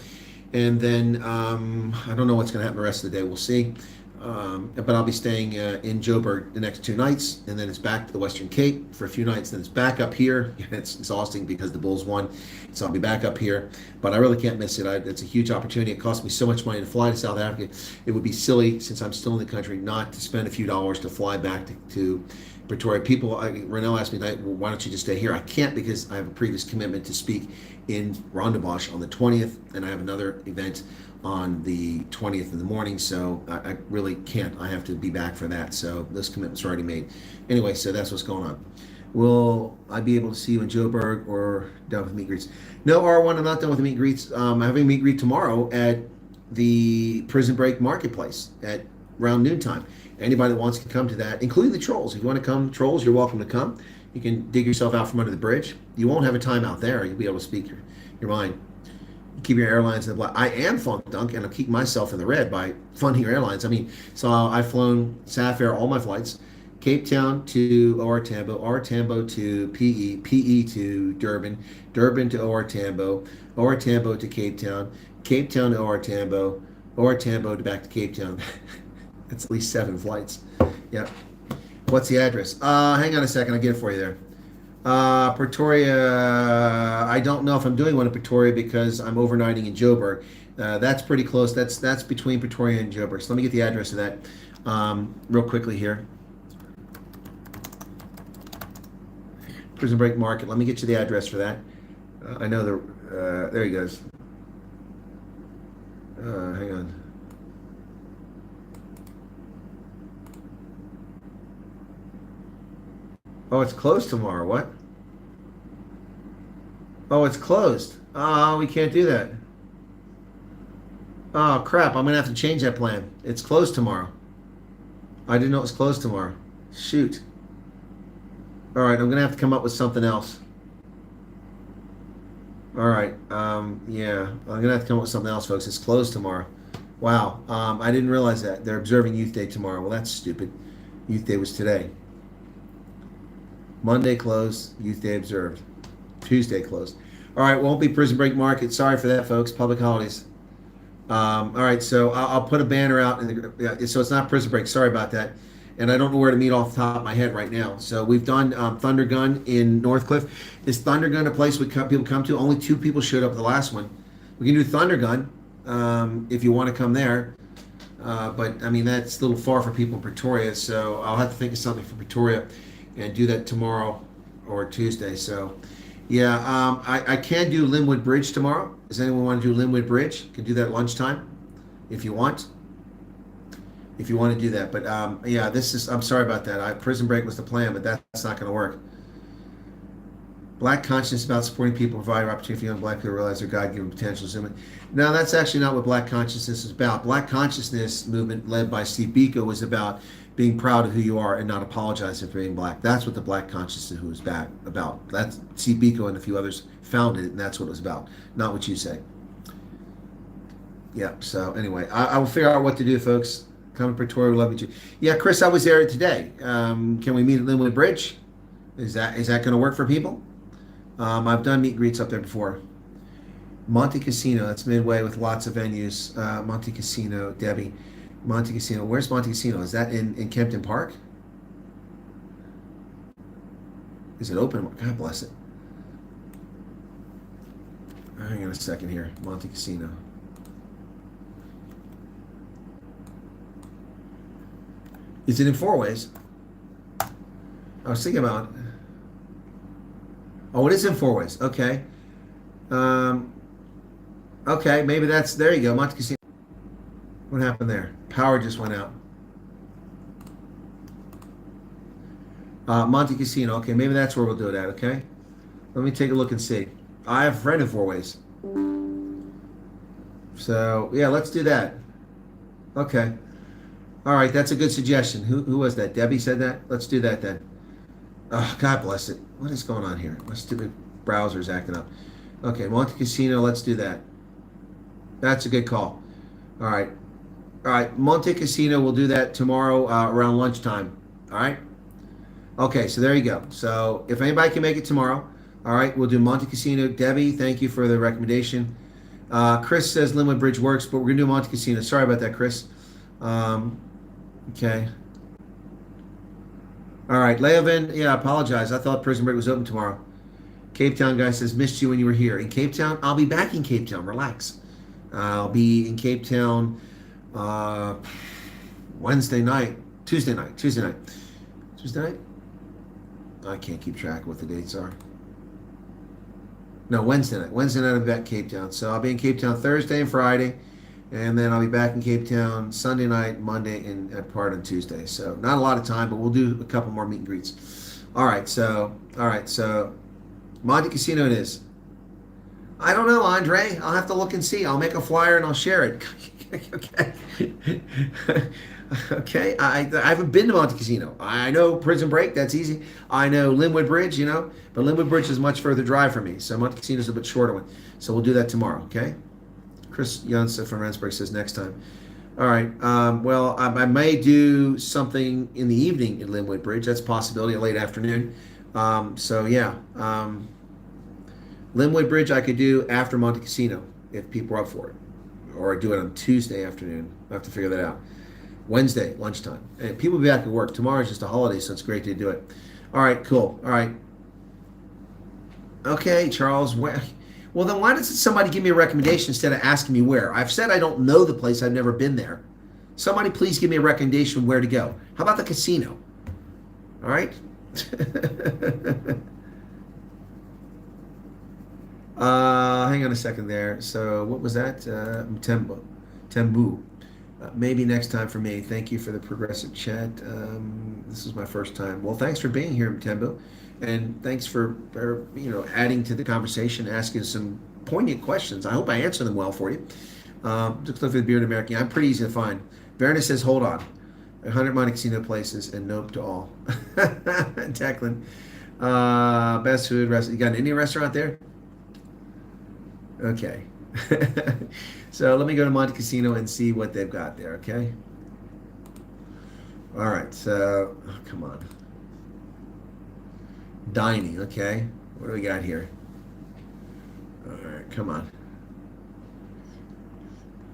and then I don't know what's going to happen the rest of the day. We'll see. But I'll be staying in Joburg the next 2 nights, and then it's back to the Western Cape for a few nights. Then it's back up here. It's exhausting because the Bulls won, so I'll be back up here. But I really can't miss it. It's a huge opportunity. It cost me so much money to fly to South Africa. It would be silly, since I'm still in the country, not to spend a few dollars to fly back to Pretoria. Renell asked me tonight, well, why don't you just stay here? I can't, because I have a previous commitment to speak in Rondebosch on the 20th, and I have another event on the 20th in the morning, so I really can't. I have to be back for that, so those commitments are already made. Anyway, so that's what's going on. Will I be able to see you in Joburg or done with meet and greets? No, R1, I'm not done with the meet and greets. I'm having a meet and greet tomorrow at the Prison Break Marketplace at around noontime. Anybody that wants to come to that, including the trolls. If you want to come, trolls, you're welcome to come. You can dig yourself out from under the bridge. You won't have a time out there. You'll be able to speak your mind. Keep your airlines in the black. I am Funk Dunk, and I'm keeping myself in the red by funding your airlines. I mean, so I've flown Safair, all my flights, Cape Town to OR Tambo to PE, PE to Durban, Durban to OR Tambo to Cape Town to OR Tambo to back to Cape Town. That's at least 7 flights. Yeah. What's the address? Hang on a second. I'll get it for you there. Pretoria, I don't know if I'm doing one in Pretoria because I'm overnighting in Joburg. That's pretty close. That's between Pretoria and Joburg. So let me get the address of that real quickly here. Prison Break Market. Let me get you the address for that. I know there he goes. Hang on. Oh, it's closed tomorrow. What? Oh, it's closed. Oh, we can't do that. Oh, crap. I'm going to have to change that plan. It's closed tomorrow. I didn't know it was closed tomorrow. Shoot. All right, I'm going to have to come up with something else. All right. Yeah, I'm going to have to come up with something else, folks. It's closed tomorrow. Wow. I didn't realize that. They're observing Youth Day tomorrow. Well, that's stupid. Youth Day was today. Monday closed, Youth Day observed. Tuesday closed. All right, won't be Prison Break Market. Sorry for that, folks. Public holidays. All right, so I'll put a banner out. So it's not Prison Break. Sorry about that. and I don't know where to meet off the top of my head right now. So we've done Thunder Gun in Northcliffe. Is Thunder Gun a place people come to? Only 2 people showed up at the last one. We can do Thunder Gun if you want to come there. But I mean, that's a little far for people in Pretoria, so I'll have to think of something for Pretoria and do that tomorrow or Tuesday. So yeah, I can do Linwood Bridge tomorrow. Does anyone want to do Linwood Bridge? Can do that at lunchtime if you want. If you want to do that. But yeah, I'm sorry about that. Prison Break was the plan, but that's not going to work. Black consciousness about supporting people, providing opportunity for young black people to realize their God-given potential. Zuma. No, that's actually not what black consciousness is about. Black consciousness movement led by Steve Biko was about being proud of who you are and not apologizing for being black. That's what the black consciousness was about. That's Steve Biko and a few others founded it, and that's what it was about, not what you say. Yeah, so anyway, I will figure out what to do, folks. Come to Pretoria, we love you. Yeah, Chris, I was there today. Can we meet at Linwood Bridge? Is that going to work for people? I've done meet and greets up there before. Monte Casino, that's midway with lots of venues. Monte Casino, Debbie. Monte Casino, where's Monte Casino? Is that in Kempton Park? Is it open? God bless it. Hang on a second here. Monte Casino. Is it in Four Ways? I was thinking about. Oh, it is in Four Ways. Okay. Okay, maybe that's. There you go, Monte Casino. What happened there? Power just went out. Monte Casino. Okay, maybe that's where we'll do it at. Okay. Let me take a look and see. I have a friend in Four Ways. So yeah, let's do that. Okay. All right, that's a good suggestion. Who was that? Debbie said that? Let's do that then. Oh, God bless it. What is going on here? My stupid browser's acting up. Okay, Monte Casino, let's do that. That's a good call. All right. All right, Monte Casino, we'll do that tomorrow around lunchtime. All right? Okay, so there you go. So if anybody can make it tomorrow, all right, we'll do Monte Casino. Debbie, thank you for the recommendation. Chris says Linwood Bridge works, but we're going to do Monte Casino. Sorry about that, Chris. Okay. All right, Leovin, yeah, I apologize. I thought Prison Break was open tomorrow. Cape Town guy says, missed you when you were here. In Cape Town? I'll be back in Cape Town. Relax. I'll be in Cape Town Tuesday night. Tuesday night? I can't keep track of what the dates are. No, Wednesday night. Wednesday night I'll be back in Cape Town. So I'll be in Cape Town Thursday and Friday. And then I'll be back in Cape Town Sunday night, Monday, and part on Tuesday. So not a lot of time, but we'll do a couple more meet and greets. All right, so Monte Casino it is. I don't know, Andre. I'll have to look and see. I'll make a flyer and I'll share it. Okay. Okay. I haven't been to Monte Casino. I know Prison Break. That's easy. I know Linwood Bridge. But Linwood Bridge is a much further drive for me. So Monte Casino is a bit shorter one. So we'll do that tomorrow. Okay. Chris Janssen from Rendsburg says next time. All right. Well, I may do something in the evening in Linwood Bridge. That's a possibility, late afternoon. So yeah. Linwood Bridge I could do after Monte Casino if people are up for it. Or I do it on Tuesday afternoon. I have to figure that out. Wednesday, lunchtime. And people will be back at work. Tomorrow's just a holiday, so it's great to do it. All right, cool. All right. Okay, Charles. Well, then why doesn't somebody give me a recommendation instead of asking me where? I've said I don't know the place. I've never been there. Somebody please give me a recommendation where to go. How about the casino? All right? Hang on a second there. So what was that? Tembu. Maybe next time for me. Thank you for the progressive chat. This is my first time. Well, thanks for being here, Tembu. And thanks for adding to the conversation, asking some poignant questions. I hope I answer them well for you. Just look for the Beard American. I'm pretty easy to find. Verna says, hold on. 100 Monte Casino places and nope to all. Nicklin. Best food restaurant. You got an Indian restaurant there? Okay. So let me go to Monte Casino and see what they've got there, okay? All right, so, come on. Dining, okay. What do we got here? All right, come on.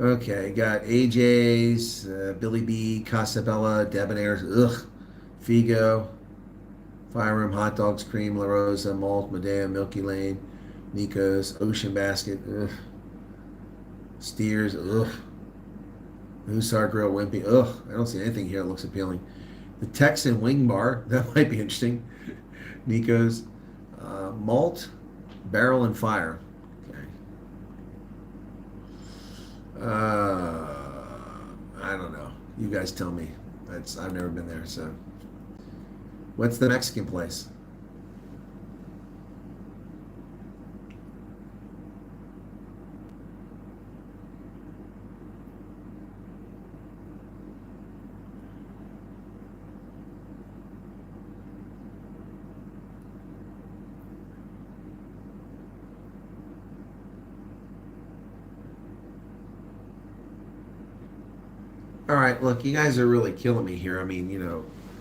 Okay, got AJ's, Billy B, Casabella, Debonair's. Ugh, Figo, Fire Room, Hot Dogs, Cream, La Rosa, Malt, Medea, Milky Lane, Nico's, Ocean Basket, ugh. Steers, ugh. Moosar Grill, Wimpy, ugh. I don't see anything here that looks appealing. The Texan Wing Bar, that might be interesting. Nico's, Malt, Barrel, and Fire. Okay. I don't know. You guys tell me. I've never been there, so. What's the Mexican place? All right, look, you guys are really killing me here. I mean,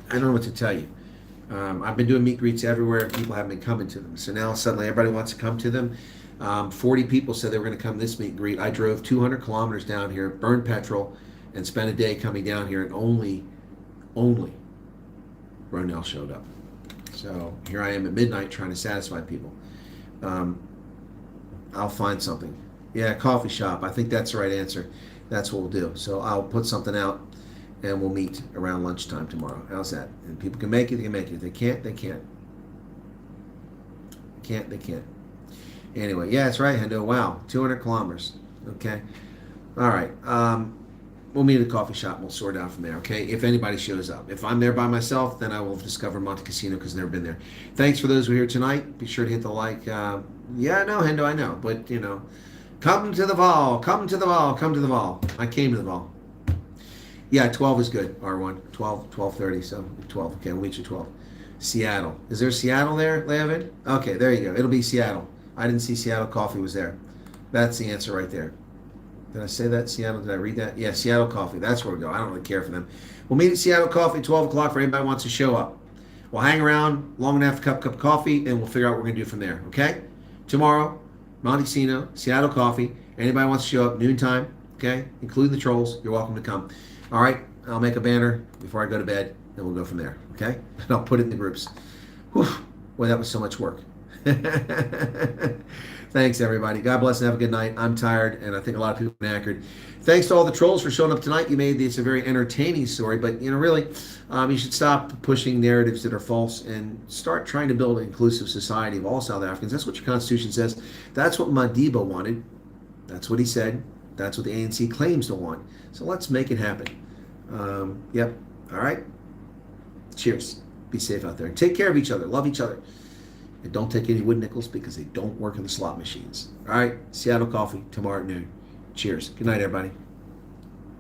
I don't know what to tell you. I've been doing meet greets everywhere, and people haven't been coming to them. So now suddenly everybody wants to come to them. 40 people said they were going to come this meet and greet. I drove 200 kilometers down here, burned petrol, and spent a day coming down here, and only Ronell showed up. So here I am at midnight trying to satisfy people. I'll find something. Yeah, coffee shop. I think that's the right answer. That's what we'll do. So I'll put something out, and we'll meet around lunchtime tomorrow. How's that? And people can make it, they can make it. If they can't, they can't. They can't. Anyway, yeah, that's right, Hendo. Wow, 200 kilometers. Okay. All right. We'll meet at a coffee shop, and we'll sort it out from there, okay? If anybody shows up. If I'm there by myself, then I will discover Monte Casino because I've never been there. Thanks for those who are here tonight. Be sure to hit the like. Yeah, no, Hendo, I know. But, come to the Vol. Come to the Vol. Come to the Vol. I came to the Vol. Yeah, 12 is good, R1. 12:30, so 12. Okay, we'll meet you 12. Seattle. Is there Seattle there, Leavitt? Okay, there you go. It'll be Seattle. I didn't see Seattle Coffee was there. That's the answer right there. Did I say that? Seattle? Did I read that? Yeah, Seattle Coffee. That's where we go. I don't really care for them. We'll meet at Seattle Coffee at 12 o'clock for anybody who wants to show up. We'll hang around long enough to cup of coffee, and we'll figure out what we're going to do from there, okay? Tomorrow, Monte Casino, Seattle Coffee. Anybody wants to show up, noontime, okay? Including the trolls, you're welcome to come. All right, I'll make a banner before I go to bed, and we'll go from there, okay? And I'll put it in the groups. Whew, boy, that was so much work. Thanks, everybody. God bless and have a good night. I'm tired, and I think a lot of people are knackered. Thanks to all the trolls for showing up tonight. You made this a very entertaining story, but, really, you should stop pushing narratives that are false and start trying to build an inclusive society of all South Africans. That's what your Constitution says. That's what Madiba wanted. That's what he said. That's what the ANC claims to want. So let's make it happen. Yep. All right. Cheers. Be safe out there. Take care of each other. Love each other. And don't take any wood nickels because they don't work in the slot machines. All right. Seattle Coffee tomorrow at noon. Cheers. Good night, everybody.